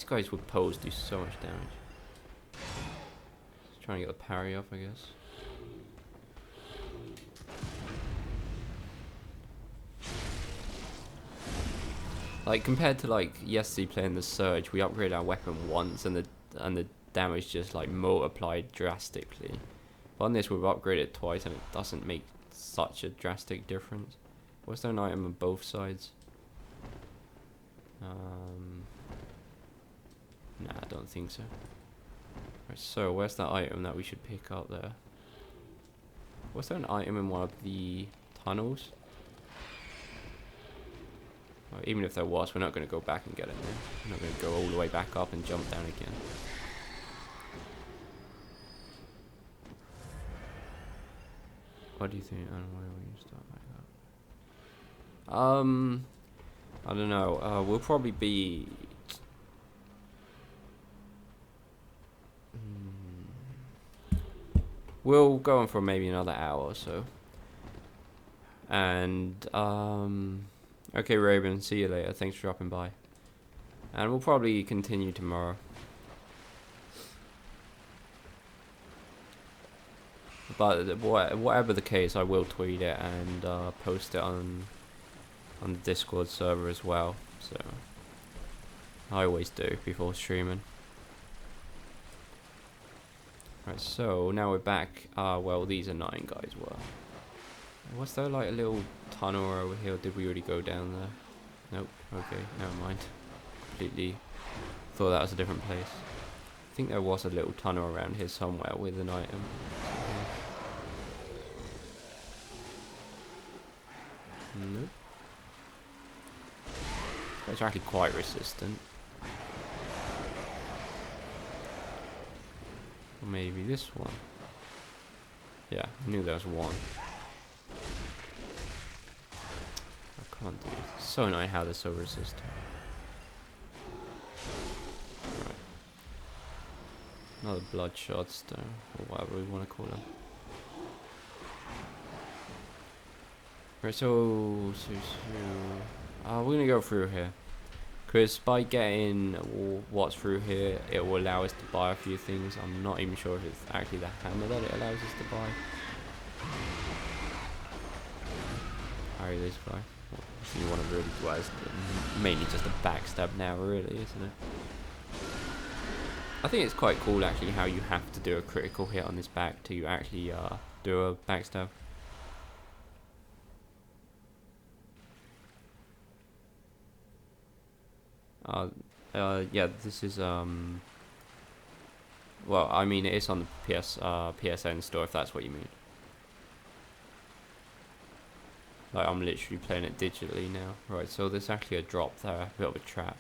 Guys with poles do so much damage. Just trying to get the parry off, I guess. Like compared to like yesterday playing the Surge, we upgraded our weapon once and the damage just like multiplied drastically. But on this we've upgraded twice and it doesn't make such a drastic difference. Was there an item on both sides? Nah, I don't think so. Right, so where's that item that we should pick up there? Was there an item in one of the tunnels? Well, even if there was, we're not going to go back and get it there. We're not going to go all the way back up and jump down again. What do you think? I don't know where we can start back up. I don't know. We'll probably be... We'll go on for maybe another hour or so. And, okay, Raven, see you later. Thanks for dropping by. And we'll probably continue tomorrow. But whatever the case, I will tweet it and post it on the Discord server as well. So, I always do before streaming. Right, so now we're back. Well, these are 9 guys were. Was there like a little tunnel over here? Or did we already go down there? Nope. Okay, never mind. Completely thought that was a different place. I think there was a little tunnel around here somewhere with an item. Nope. It's actually quite resistant. Or maybe this one. Yeah, I knew there was one. I can't do it. It's so annoying how they're so resistant. Right. Another bloodshot stone, or whatever we want to call them. Right, so we're gonna go through here. Because by getting what's through here, it will allow us to buy a few things. I'm not even sure if it's actually the hammer that it allows us to buy. Harry this guy. If you want to really do it, it's mainly just a backstab now, really, isn't it? I think it's quite cool actually how you have to do a critical hit on this back to actually do a backstab. Yeah, this is well, I mean it is on the PSN store if that's what you mean. Like I'm literally playing it digitally now. Right, so there's actually a drop there, a bit of a trap.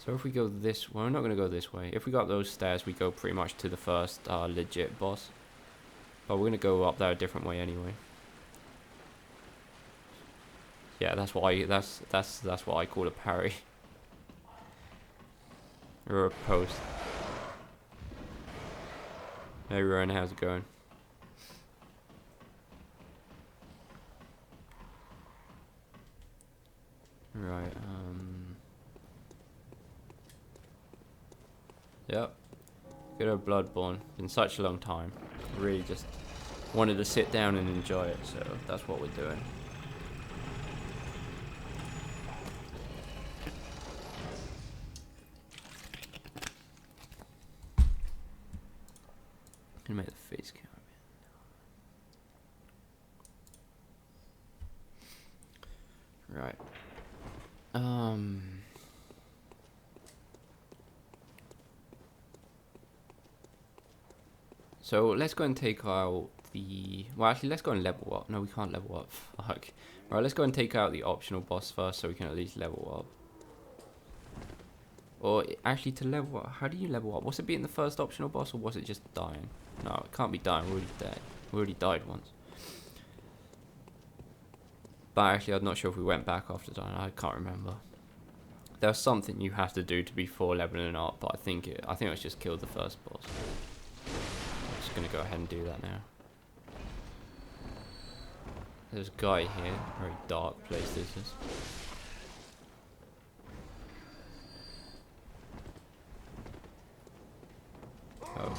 So if we go this, well, we're not going to go this way. If we go up those stairs, we go pretty much to the first legit boss. But we're going to go up there a different way anyway. Yeah, that's why that's what I call a parry. Or a post. Hey Rowan, how's it going? Right, yep. Good old Bloodborne. Been such a long time. Really just wanted to sit down and enjoy it, so that's what we're doing. Gonna make the face count a bit. Right. So let's go and take out the... Well, actually, let's go and level up. No, we can't level up. Fuck. Right, let's go and take out the optional boss first so we can at least level up. Or actually, to level up, how do you level up? Was it being the first optional boss or was it just dying? No, it can't be dying. We're already dead. We already died once. But actually, I'm not sure if we went back after dying. I can't remember. There's something you have to do before leveling up, but I think it was just kill the first boss. I'm just gonna go ahead and do that now. There's a guy here. Very dark place this is. Oh.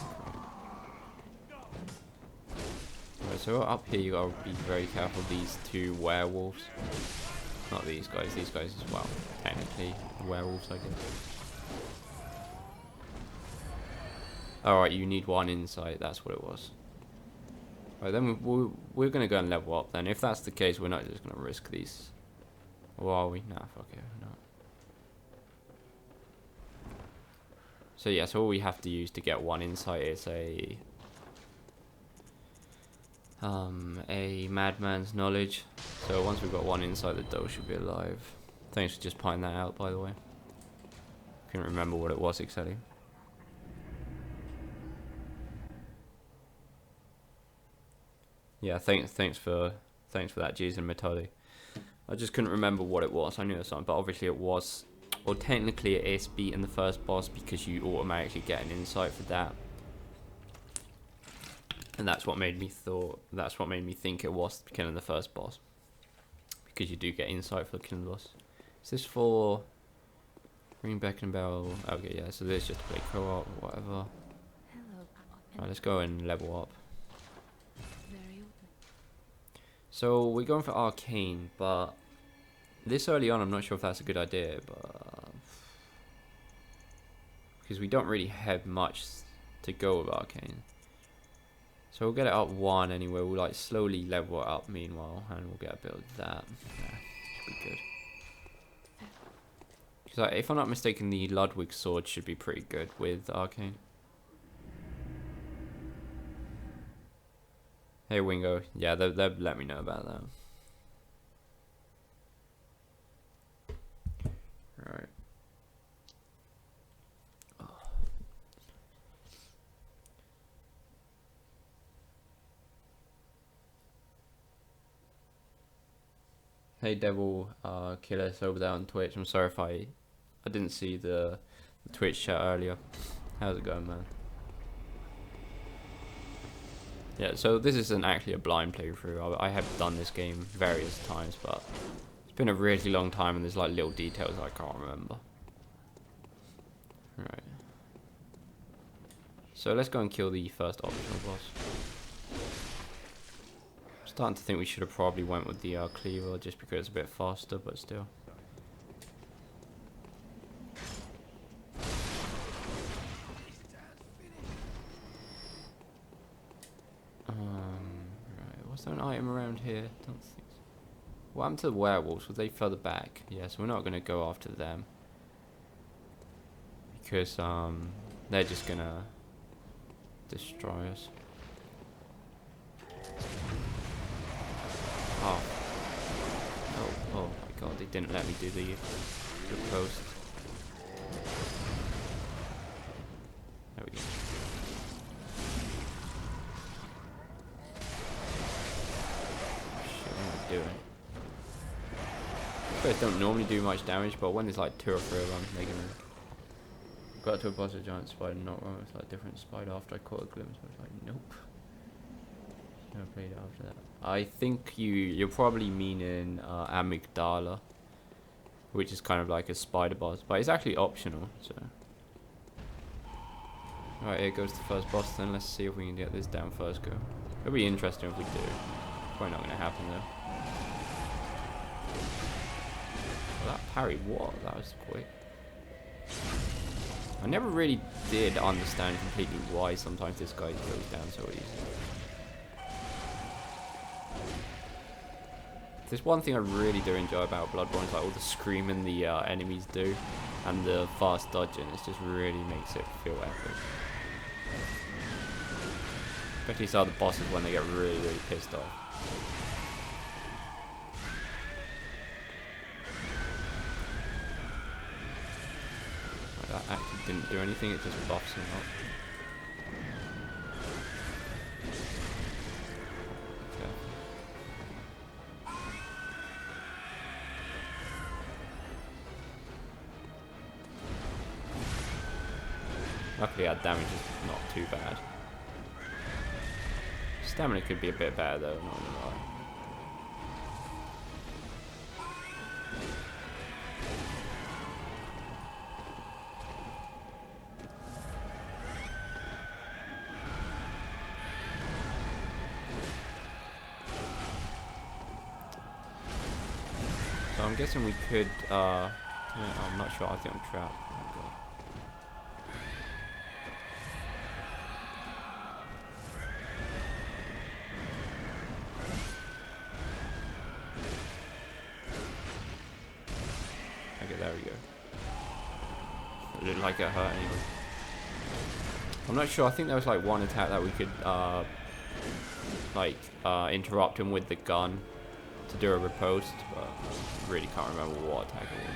Right, so up here you gotta be very careful of these two werewolves. Not these guys as well. Technically werewolves, I guess. Alright, you need one insight, that's what it was. Right, then we're gonna go and level up then. If that's the case, we're not just gonna risk these. Or are we? Nah, fuck it, we're not. So yeah, so all we have to use to get one insight is a madman's knowledge. So once we've got one insight, the doe should be alive. Thanks for just pointing that out, by the way. Couldn't remember what it was exactly. Yeah, thanks for that, G's and Matoli. I just couldn't remember what it was. I knew it was something, but obviously it was. Or technically it is beating the first boss because you automatically get an insight for that. And that's what made me think it was killing the first boss. Because you do get insight for killing the boss. Is this for ring back and bell? Okay, yeah, so this is just to play co-op or whatever. Right, let's go and level up. So we're going for arcane, but this early on I'm not sure if that's a good idea, but because we don't really have much to go with arcane. So we'll get it up one anyway. We'll like slowly level it up meanwhile, and we'll get a bit of that. Yeah, should be good. Because if I'm not mistaken, the Ludwig sword should be pretty good with arcane. Hey Wingo, yeah, they've let me know about that. Right. Oh. Hey Devil Killer over there on Twitch. I'm sorry if I didn't see the Twitch chat earlier. How's it going, man? Yeah, so this isn't actually a blind playthrough. I have done this game various times, but it's been a really long time and there's like little details I can't remember. Right. So let's go and kill the first optional boss. I'm starting to think we should have probably went with the cleaver just because it's a bit faster, but still. Right, was there an item around here? Don't think so. What happened to the werewolves? Were they further back? Yeah, so we're not going to go after them. Because, they're just going to destroy us. Oh. Oh my god, they didn't let me do the post. There we go. Doing. guys don't normally do much damage, but when there's like 2 or 3 of them, they can. Got to a boss of giant spider, not wrong. It's like different spider after I caught a glimpse. I was like, nope. Never played it after that. I think you're probably meaning amygdala, which is kind of like a spider boss, but it's actually optional. So, right, here goes the first boss. Then let's see if we can get this down first go. It'll be interesting if we do. Probably not going to happen though. Well, that parry, what? That was quick. I never really did understand completely why sometimes this guy goes down so easy. There's one thing I really do enjoy about Bloodborne is like all the screaming the enemies do, and the fast dodging. It just really makes it feel epic. Especially some of the bosses when they get really, really pissed off. That actually didn't do anything, it just buffs him up. Luckily our damage is not too bad. Stamina could be a bit better though, not gonna lie. So I'm guessing we could, yeah, I'm not sure, I think I'm trapped. Oh god. Okay, there we go. It looked like it hurt anyway. I'm not sure, I think there was like one attack that we could, interrupt him with the gun to do a riposte, but I really can't remember what attack it was.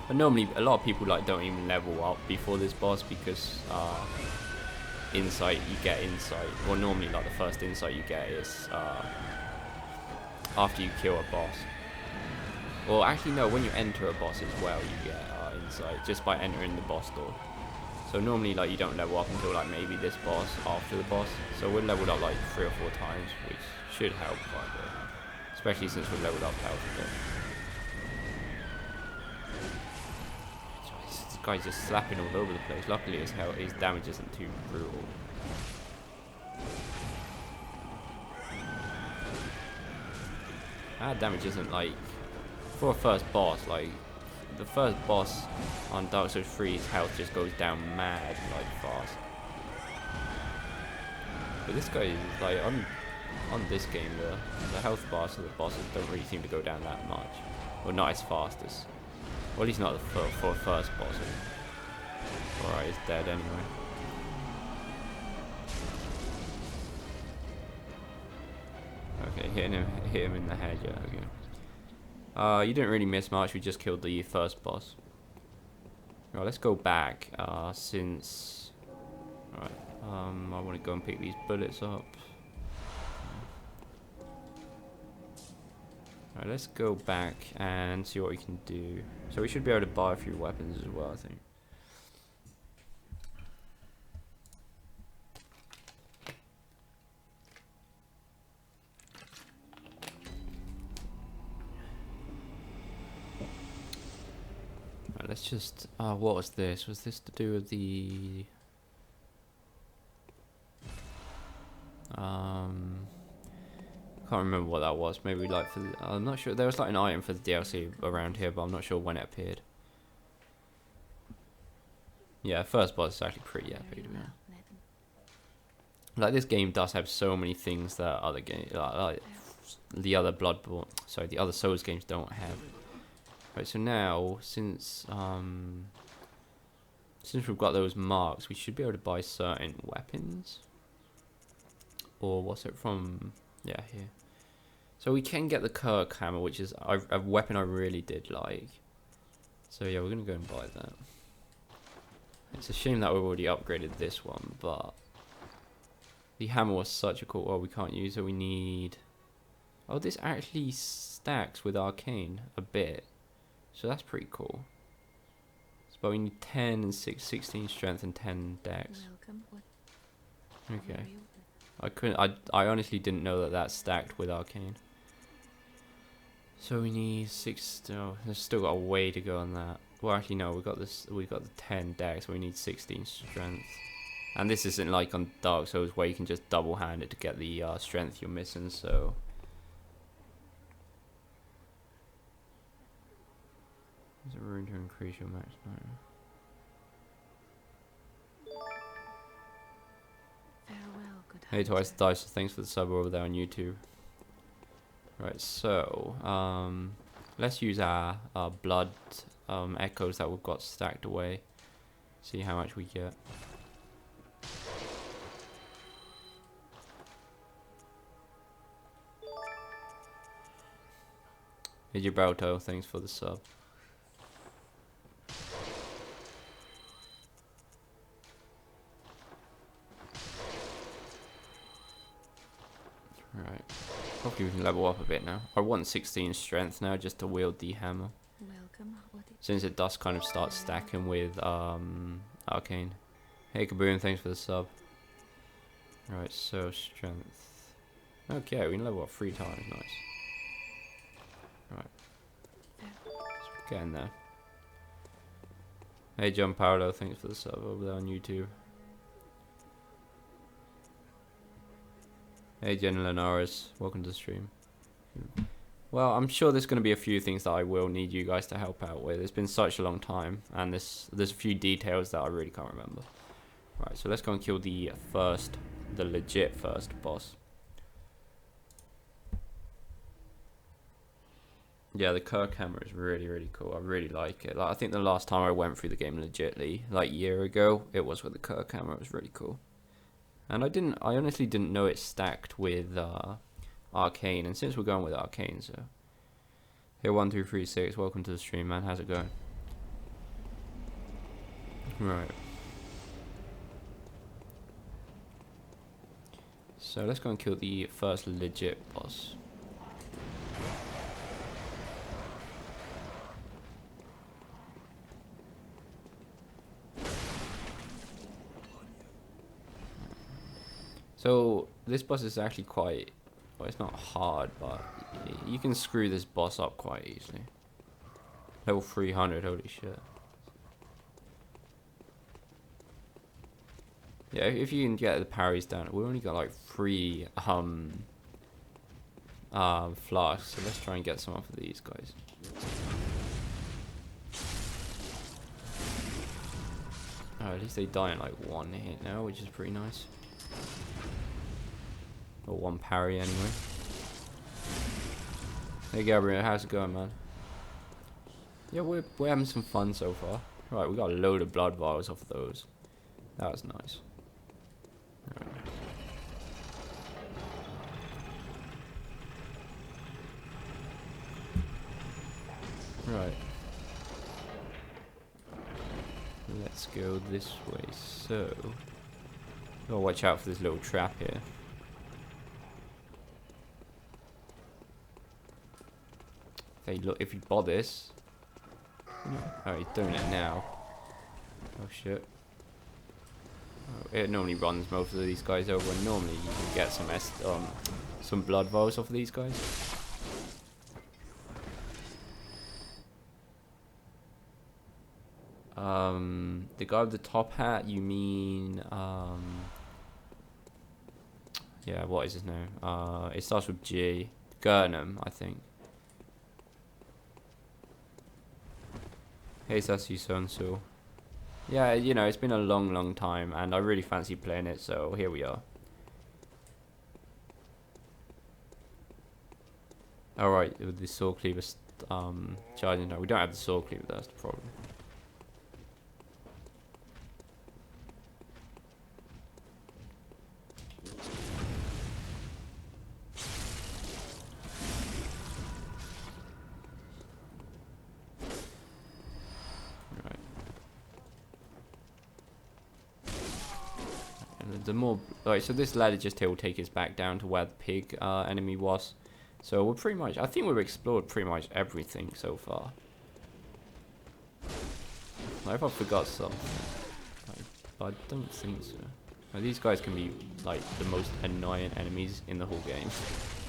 But normally, a lot of people like don't even level up before this boss because insight, you get insight. Well, normally like the first insight you get is after you kill a boss. Well, actually no, when you enter a boss as well, you get insight just by entering the boss door. So normally like you don't level up until like maybe this boss after the boss. So we're leveled up like 3 or 4 times, which should help quite a bit, especially since we've leveled up health a bit. This guy's just slapping all over the place. Luckily his damage isn't too brutal. Our damage isn't like, for a first boss, like the first boss on Dark Souls 3's health just goes down mad like fast. But this guy is like, on this game the health bars of the bosses don't really seem to go down that much. Or not as fast as, well at least not for a first boss. Alright, he's dead anyway. Okay, hit him in the head, yeah, okay. You didn't really miss much, we just killed the first boss. Right, let's go back, since... Alright, I want to go and pick these bullets up. Alright, let's go back and see what we can do. So we should be able to buy a few weapons as well, I think. Let's just, what was this? Was this to do with the, can't remember what that was. Maybe like for the, I'm not sure, there was like an item for the DLC around here, but I'm not sure when it appeared. Yeah, first boss is actually pretty epic to me. Like this game does have so many things that other games, like the other Bloodborne, sorry, the other Souls games don't have. Right, so now, since we've got those marks, we should be able to buy certain weapons. Or what's it from? Yeah, here. So we can get the Kirk hammer, which is a weapon I really did like. So yeah, we're gonna go and buy that. It's a shame that we've already upgraded this one, but the hammer was such a cool. Oh, we can't use it. We need. Oh, this actually stacks with arcane a bit, so that's pretty cool. But we need 10 and 16 strength and 10 dex. Okay. I honestly didn't know that stacked with arcane. So we need 6. Oh, there's still got a way to go on that. Well, actually no, we got the 10 dex. So we need 16 strength. And this isn't like on Dark Souls where you can just double hand it to get the strength you're missing. So. Is there room to increase your max? No. Farewell, good Hey Twice Dice, thanks for the sub over there on YouTube. Right, so let's use our blood echoes that we've got stacked away. See how much we get. Hey Gibraltar, thanks for the sub. Right. Hopefully we can level up a bit now. I want 16 strength now just to wield the hammer. Since it does kind of start stacking with arcane. Hey Kaboom, thanks for the sub. Right, so strength. Okay, we can level up 3 times, nice. Right. So we're getting there. Hey John Paolo, thanks for the sub over there on YouTube. Hey Jen Linares, welcome to the stream. Well, I'm sure there's going to be a few things that I will need you guys to help out with. It's been such a long time, and there's a few details that I really can't remember. Right, so let's go and kill the legit first boss. Yeah, the Kirk hammer is really, really cool. I really like it. Like, I think the last time I went through the game legitly, like a year ago, it was with the Kirk hammer. It was really cool. And I honestly didn't know it stacked with arcane, and since we're going with arcane, so here 1236, welcome to the stream, man. How's it going? Right. So let's go and kill the first legit boss. So this boss is actually quite, well, it's not hard, but you can screw this boss up quite easily. Level 300, holy shit. Yeah, if you can get the parries down, we only got like 3 flasks, so let's try and get some off of these guys. Oh, at least they die in like 1 hit now, which is pretty nice. Or 1 parry anyway. Hey Gabriel, how's it going, man? Yeah, we're having some fun so far. Right, we got a load of blood vials off of those. That was nice. Right. Let's go this way. So, gotta watch out for this little trap here. Hey, look, if you bought this. Oh, he's doing it now. Oh shit. Oh, it normally runs most of these guys over, and normally you can get some blood vials off of these guys. The guy with the top hat, you mean yeah, what is his name? It starts with G. Yharnam, I think. Hey Sassy So. Yeah, you know, it's been a long time, and I really fancy playing it, so here we are. Alright, with the Sword Cleaver charging. No, we don't have the Sword Cleaver, that's the problem. the more like, so this ladder just here will take us back down to where the pig enemy was. So we're pretty much, I think we've explored pretty much everything so far. Like, if I forgot something, like, but I don't think so. Like, these guys can be like the most annoying enemies in the whole game.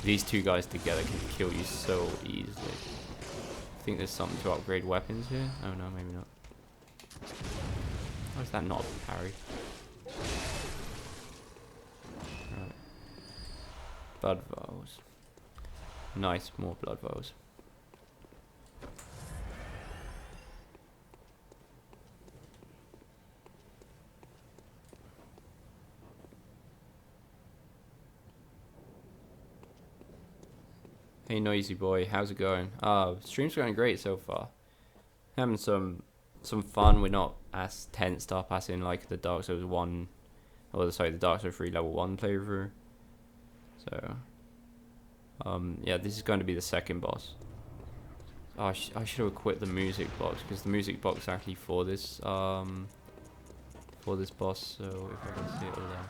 These two guys together can kill you so easily. I think there's something to upgrade weapons here. Oh no, maybe not. Why is that not a parry? Right. Blood vials. Nice, more blood vials. Hey noisy boy, how's it going? Stream's going great so far. Having some fun. We're not as tensed up as in like the Dark Souls 1, or sorry, the Dark Souls 3 level 1 playthrough. So yeah, this is going to be the second boss. Oh, I should have equipped the music box, because the music box is actually for this boss. So if I can see it all there.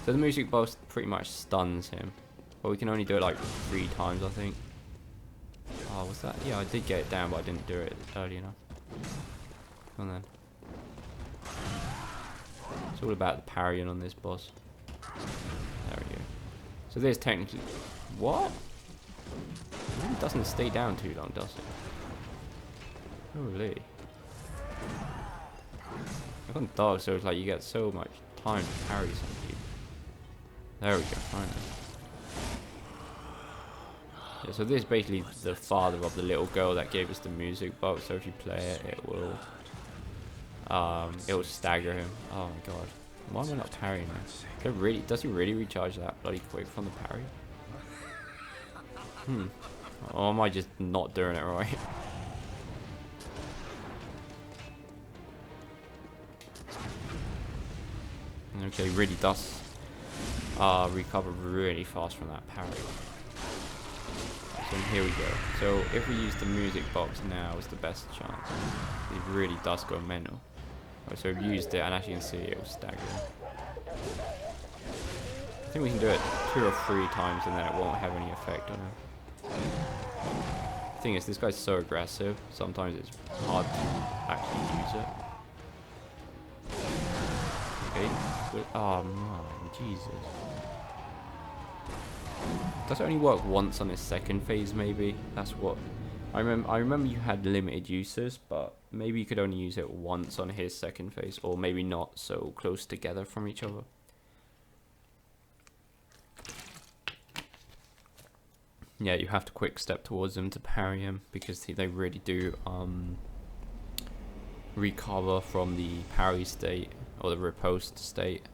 So the music box pretty much stuns him, but we can only do it like 3 times, I think. Oh, was that? Yeah, I did get it down, but I didn't do it early enough. Come on then. It's all about the parrying on this boss. There we go. So there's technically... What? It really doesn't stay down too long, does it? Holy. Like on Dark Souls, like, you get so much time to parry something. There we go, finally. Yeah, so this is basically the father of the little girl that gave us the music box. So if you play it, it will stagger him. Oh my god, why am I not parrying him? Does he really recharge that bloody quick from the parry? Or am I just not doing it right? Okay, really does recover really fast from that parry. So here we go. So if we use the music box now, is the best chance. It really does go mental. Oh, so we've used it, and as you can see, it will stagger. I think we can do it 2 or 3 times, and then it won't have any effect on him. The thing is, this guy's so aggressive, sometimes it's hard to actually use it. Okay. Oh man, Jesus. Does it only work once on his second phase, maybe? That's what... I remember you had limited uses, but maybe you could only use it once on his second phase, or maybe not so close together from each other. Yeah, you have to quick step towards him to parry him, because they really do recover from the parry state, or the riposte state,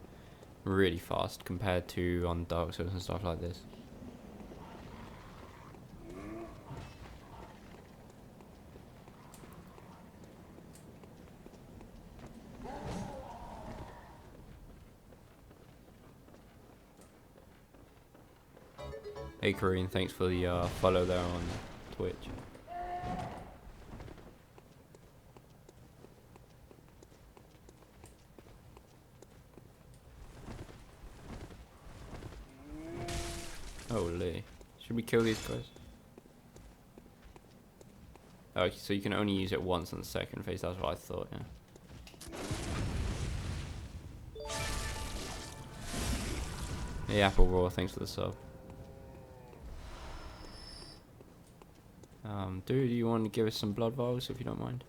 really fast compared to on Dark Souls and stuff like this. Hey Korean, thanks for the follow there on Twitch. Holy. Should we kill these guys? Oh, so you can only use it once on the second phase, that's what I thought, yeah. Hey Apple Raw, thanks for the sub. Dude, do you want to give us some blood vials if you don't mind?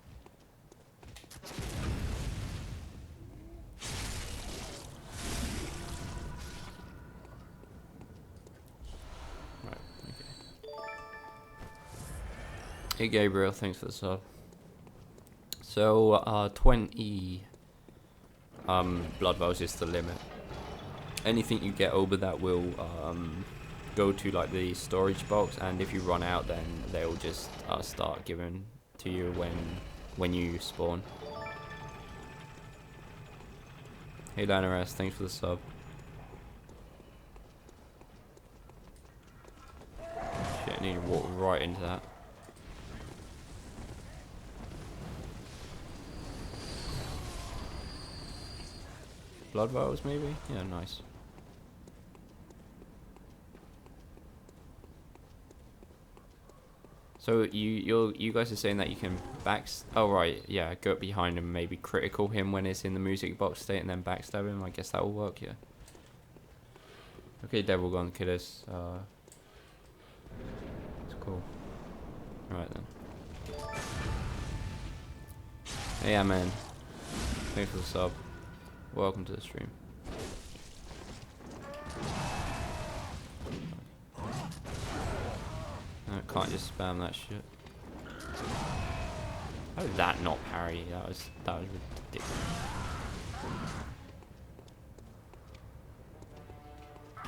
Right, okay. Hey Gabriel, thanks for the sub. So, 20 blood vials is the limit. Anything you get over that will go to like the storage box, and if you run out, then they'll just start giving to you when you spawn. Hey Lanaras, thanks for the sub. Shit, I need to walk right into that. blood vials maybe? Yeah, nice. So you guys are saying that you can oh right, yeah, go up behind him, maybe critical him when it's in the music box state and then backstab him. I guess that will work, yeah. Okay, Devil Gun Killers. It's cool. Alright then. Hey, yeah, man. Thanks for the sub. Welcome to the stream. I can't just spam that shit. How did that not parry? That was ridiculous.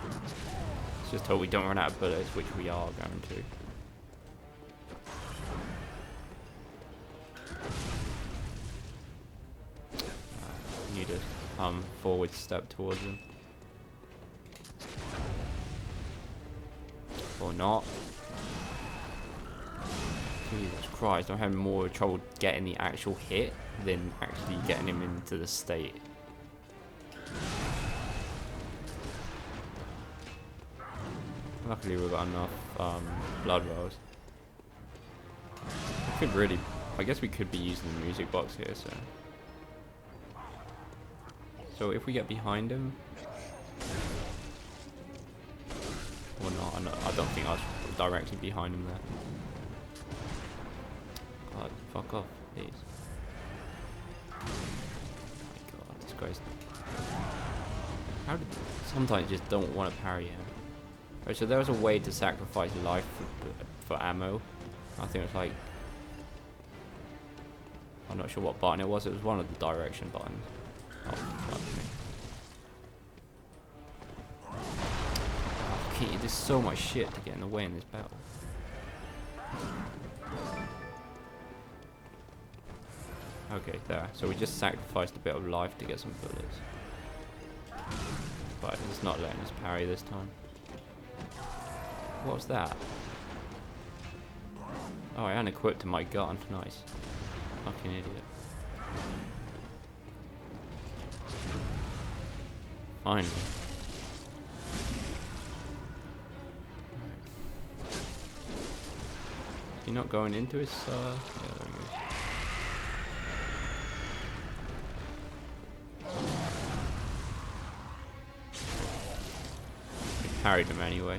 Let's just hope we don't run out of bullets, which we are going to. Need to forward step towards him. Or not. Jesus Christ, I'm having more trouble getting the actual hit than actually getting him into the state. Luckily we've got enough blood rolls. I guess we could be using the music box here, so if we get behind him, or not, I don't think I was directly behind him there. God, fuck off, please. Oh my god, this guy's... Sometimes you just don't want to parry him. Right, so there was a way to sacrifice life for ammo. I think it was like... I'm not sure what button it was one of the direction buttons. Oh, fuck me. Okay, there's so much shit to get in the way in this battle. Okay, there. So we just sacrificed a bit of life to get some bullets. But it's not letting us parry this time. What was that? Oh, I unequipped my gun. Nice. Fucking idiot. Finally. You're not going into his, yeah, there we go. Parried him anyway.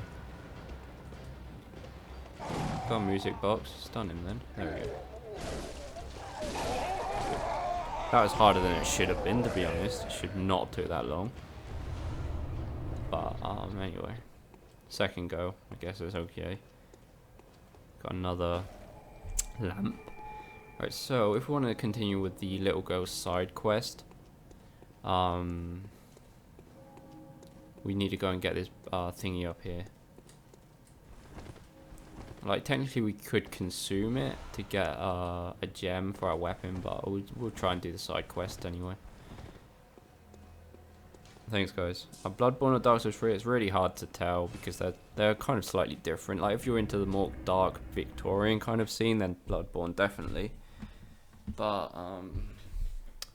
Got a music box, stun him then. There we go. That was harder than it should have been, to be honest. It should not have took that long. But anyway. Second go, I guess it's okay. Got another lamp. Right, so if we want to continue with the little girl's side quest, we need to go and get this thingy up here. Like, technically we could consume it to get a gem for our weapon, but we'll try and do the side quest anyway. Thanks, guys. Bloodborne or Dark Souls 3, it's really hard to tell because they're kind of slightly different. Like, if you're into the more dark Victorian kind of scene, then Bloodborne definitely. But I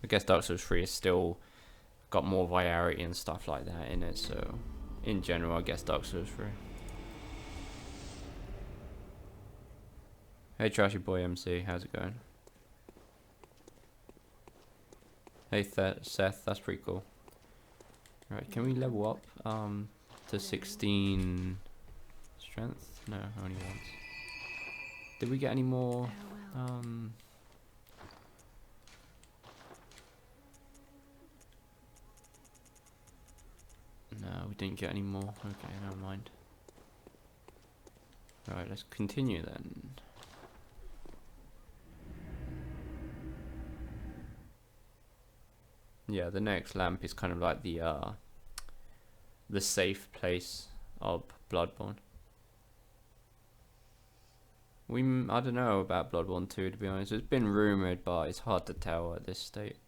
guess Dark Souls 3 is still got more variety and stuff like that in it. So in general, I guess Dark Souls 3. Hey, Trashy Boy MC, how's it going? Hey, Seth, that's pretty cool. Right, can we level up to 16 strength? No, only once. Did we get any more? No, we didn't get any more. Okay, never mind. Right, let's continue then. Yeah, the next lamp is kind of like the safe place of Bloodborne. I don't know about Bloodborne 2, to be honest. It's been rumored, but it's hard to tell at this state.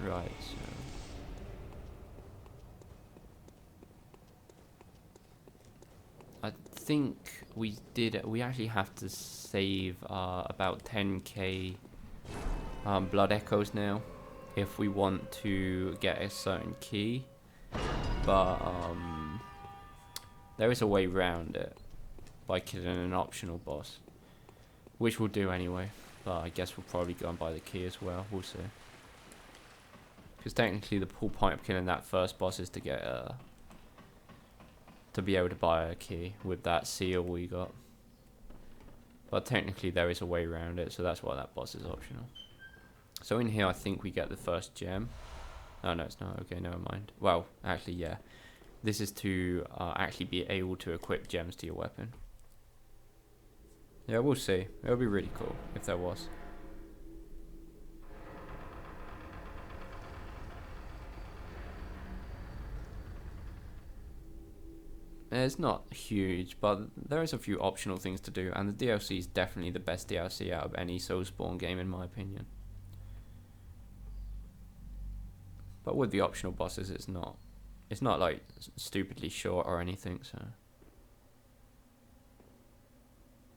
Right, so I think we actually have to save about 10k blood echoes now if we want to get a certain key, but there is a way around it by killing an optional boss, which we'll do anyway, but I guess we'll probably go and buy the key as well. We'll see, because technically the whole point of killing that first boss is to get to be able to buy a key with that seal we got, but technically there is a way around it, so that's why that boss is optional. So in here I think we get the first gem. Oh no, it's not. Okay, never mind. Well, actually yeah, this is to actually be able to equip gems to your weapon. Yeah, we'll see. It would be really cool if there was. It's not huge, but there is a few optional things to do, and the DLC is definitely the best DLC out of any Soulsborne game in my opinion. But with the optional bosses, it's not like stupidly short or anything, so.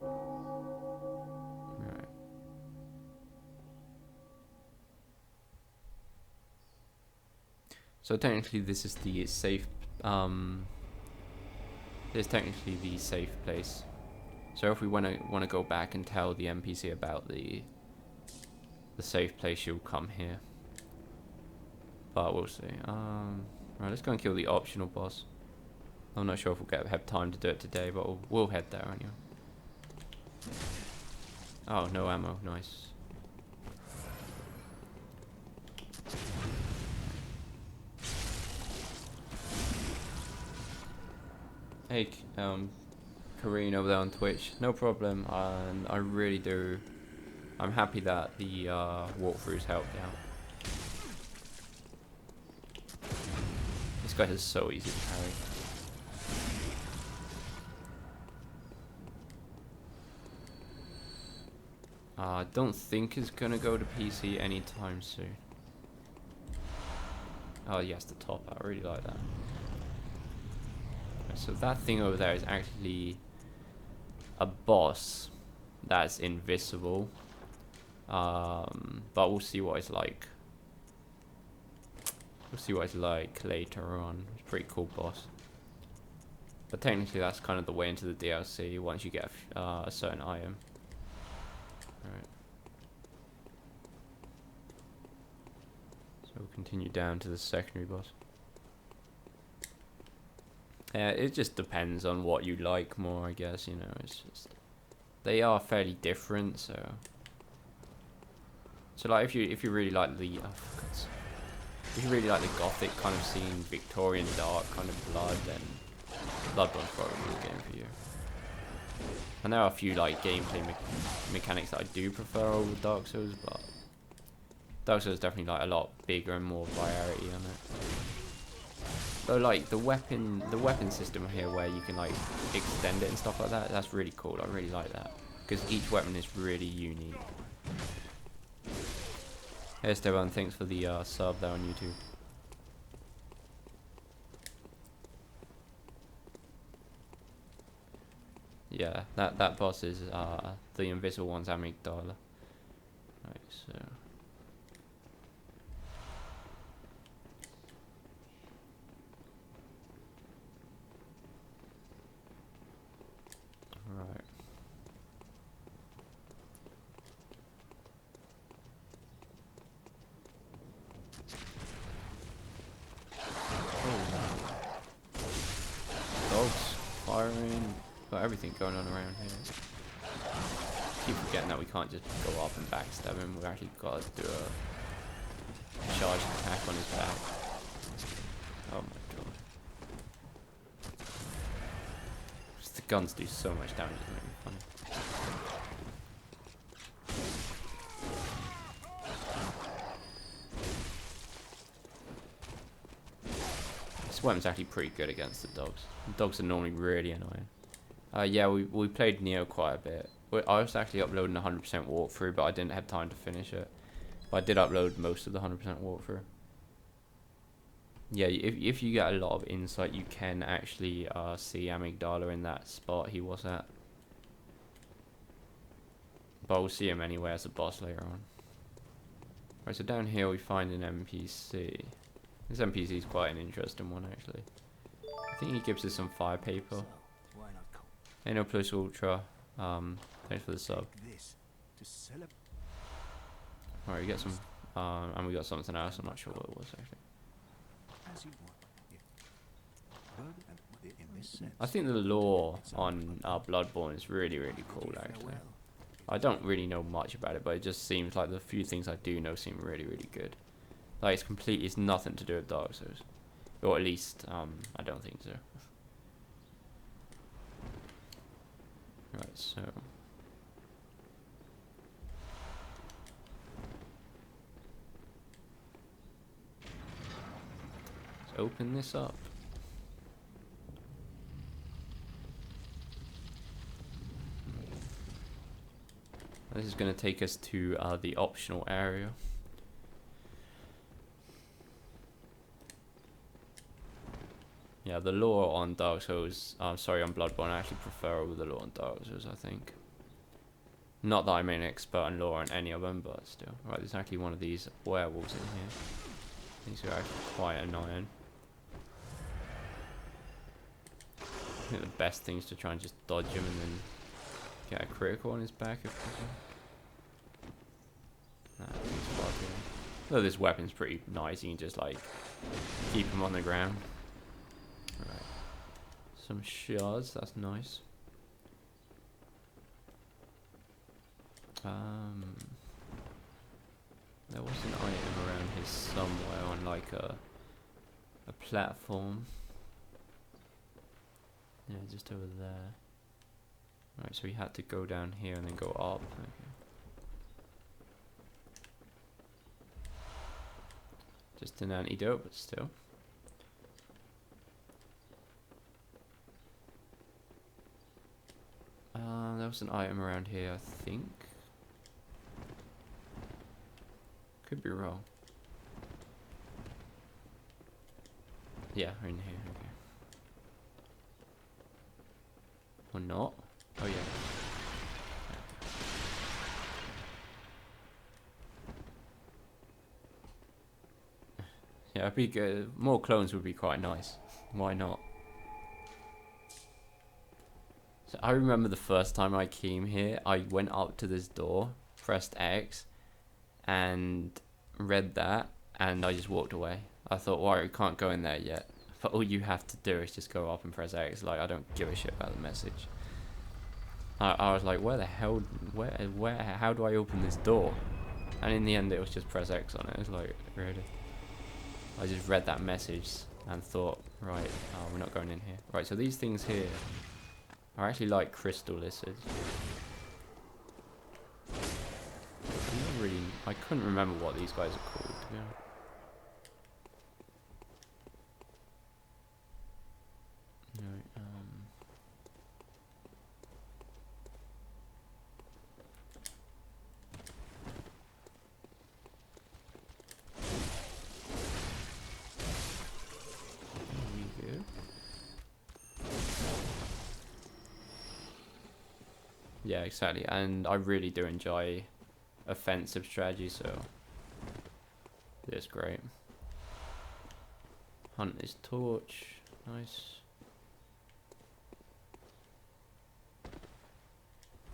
Right. So technically this is the safe this is technically the safe place. So if we wanna go back and tell the NPC about the safe place, she'll come here. But we'll see. Right, let's go and kill the optional boss. I'm not sure if we'll have time to do it today, but we'll head there anyway. Oh, no ammo. Nice. Hey, Kareen over there on Twitch. No problem. And I really do. I'm happy that the walkthroughs helped out. This guy is so easy to carry. I don't think it's gonna go to PC anytime soon. Oh yes, the top. I really like that. So that thing over there is actually a boss that's invisible. But we'll see what it's like. We'll see what it's like later on. It's a pretty cool boss. But technically that's kind of the way into the DLC once you get a certain item. Alright. So we'll continue down to the secondary boss. It just depends on what you like more, I guess, you know, it's just... They are fairly different, so... So like if you really like the... Oh, for God's sake. If you really like the gothic kind of scene, Victorian dark kind of blood, then Bloodborne's probably the game for you. And there are a few like gameplay mechanics that I do prefer over Dark Souls, but Dark Souls is definitely like a lot bigger and more variety on it. Though like the weapon system here where you can like extend it and stuff like that, that's really cool. I really like that because each weapon is really unique. Hey Esteban, thanks for the sub there on YouTube. Yeah, that boss is the invisible one's amygdala. Right, so. Right. Dogs firing. Got everything going on around here. Keep forgetting that we can't just go up and backstab him. We've actually got to do a charge attack on his back. Oh my god. Just the guns do so much damage, it's making me funny. This weapon's actually pretty good against the dogs. The dogs are normally really annoying. Yeah, we played Neo quite a bit. I was actually uploading 100% walkthrough, but I didn't have time to finish it. But I did upload most of the 100% walkthrough. Yeah, if you get a lot of insight, you can actually see Amygdala in that spot he was at. But we'll see him anyway as a boss later on. Right, so down here we find an NPC. This NPC is quite an interesting one, actually. I think he gives us some fire paper. No plus ultra. Thanks for the sub. Alright, we get some, and we got something else. I'm not sure what it was actually. I think the lore on Bloodborne is really, really cool, actually. I don't really know much about it, but it just seems like the few things I do know seem really, really good. Like it's nothing to do with Dark Souls, or at least I don't think so. Right, so let's open this up. This is going to take us to the optional area. Yeah, the lore on Dark Souls, on Bloodborne, I actually prefer over the lore on Dark Souls, I think. Not that I'm an expert on lore on any of them, but still. Right, there's actually one of these werewolves in here. These are actually quite annoying. I think the best thing is to try and just dodge him and then get a critical on his back if possible. Though this weapon's pretty nice, you can just like keep him on the ground. Alright. Some shards, that's nice. There was an item around here somewhere on like a platform. Yeah, just over there. Right, so we had to go down here and then go up. Okay. Just an antidote, but still. There was an item around here, I think. Could be wrong. Yeah, in here. Okay. Or not? Oh yeah. Yeah, it'd be good. More clones would be quite nice. Why not? So I remember the first time I came here, I went up to this door, pressed X, and read that, and I just walked away. I thought, well, we can't go in there yet. But all you have to do is just go up and press X. Like, I don't give a shit about the message. I was like, where the hell, how do I open this door? And in the end, it was just press X on it. It was like, really? I just read that message and thought, right, we're not going in here. Right, so these things here are actually like crystal lizards. I couldn't remember what these guys are called, to be honest. Yeah, exactly, and I really do enjoy offensive strategy, so this is great. Hunt this torch, nice.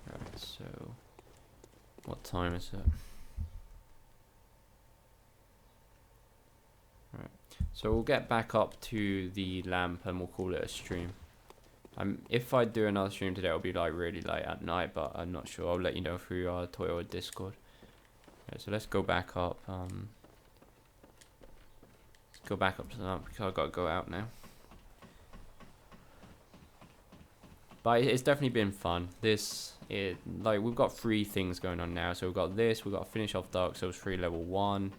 Right, so what time is it? Right, so we'll get back up to the lamp and we'll call it a stream. If I do another stream today, it'll be like really late at night, but I'm not sure. I'll let you know through our Twitter or Discord. Okay, so let's go back up. Let's go back up to the lamp because I've got to go out now. But it's definitely been fun. Like we've got 3 things going on now. So we've got this. We've got to finish off Dark Souls 3 level 1,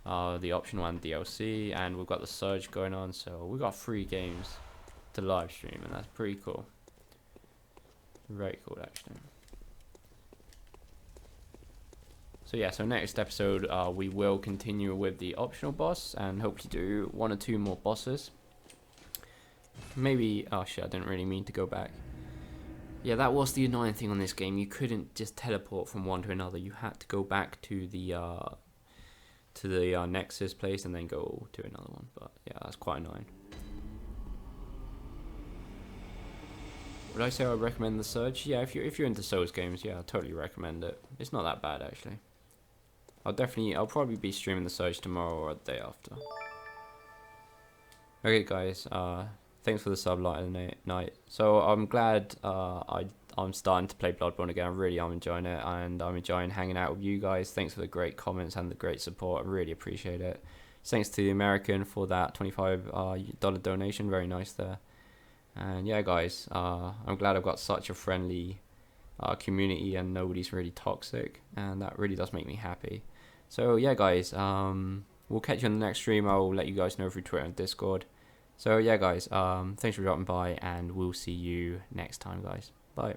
the optional and DLC, and we've got the Surge going on. So we've got 3 games to live stream, and that's pretty cool. Very cool, actually. So yeah, so next episode we will continue with the optional boss and hopefully do 1 or 2 more bosses. Maybe, oh shit, I didn't really mean to go back. Yeah, that was the annoying thing on this game. You couldn't just teleport from one to another. You had to go back to the Nexus place and then go to another one. But yeah, that's quite annoying. Would I say I recommend the Surge? Yeah, if you're into Souls games, yeah, I totally recommend it. It's not that bad actually. I'll probably be streaming the Surge tomorrow or the day after. Okay, guys. Thanks for the sub light of the night. So I'm glad I'm starting to play Bloodborne again. I really am enjoying it, and I'm enjoying hanging out with you guys. Thanks for the great comments and the great support. I really appreciate it. Thanks to the American for that $25 donation. Very nice there. And yeah, guys, I'm glad I've got such a friendly community and nobody's really toxic, and that really does make me happy. So yeah, guys, we'll catch you on the next stream. I'll let you guys know through Twitter and Discord. So yeah, guys, thanks for dropping by, and we'll see you next time, guys. Bye.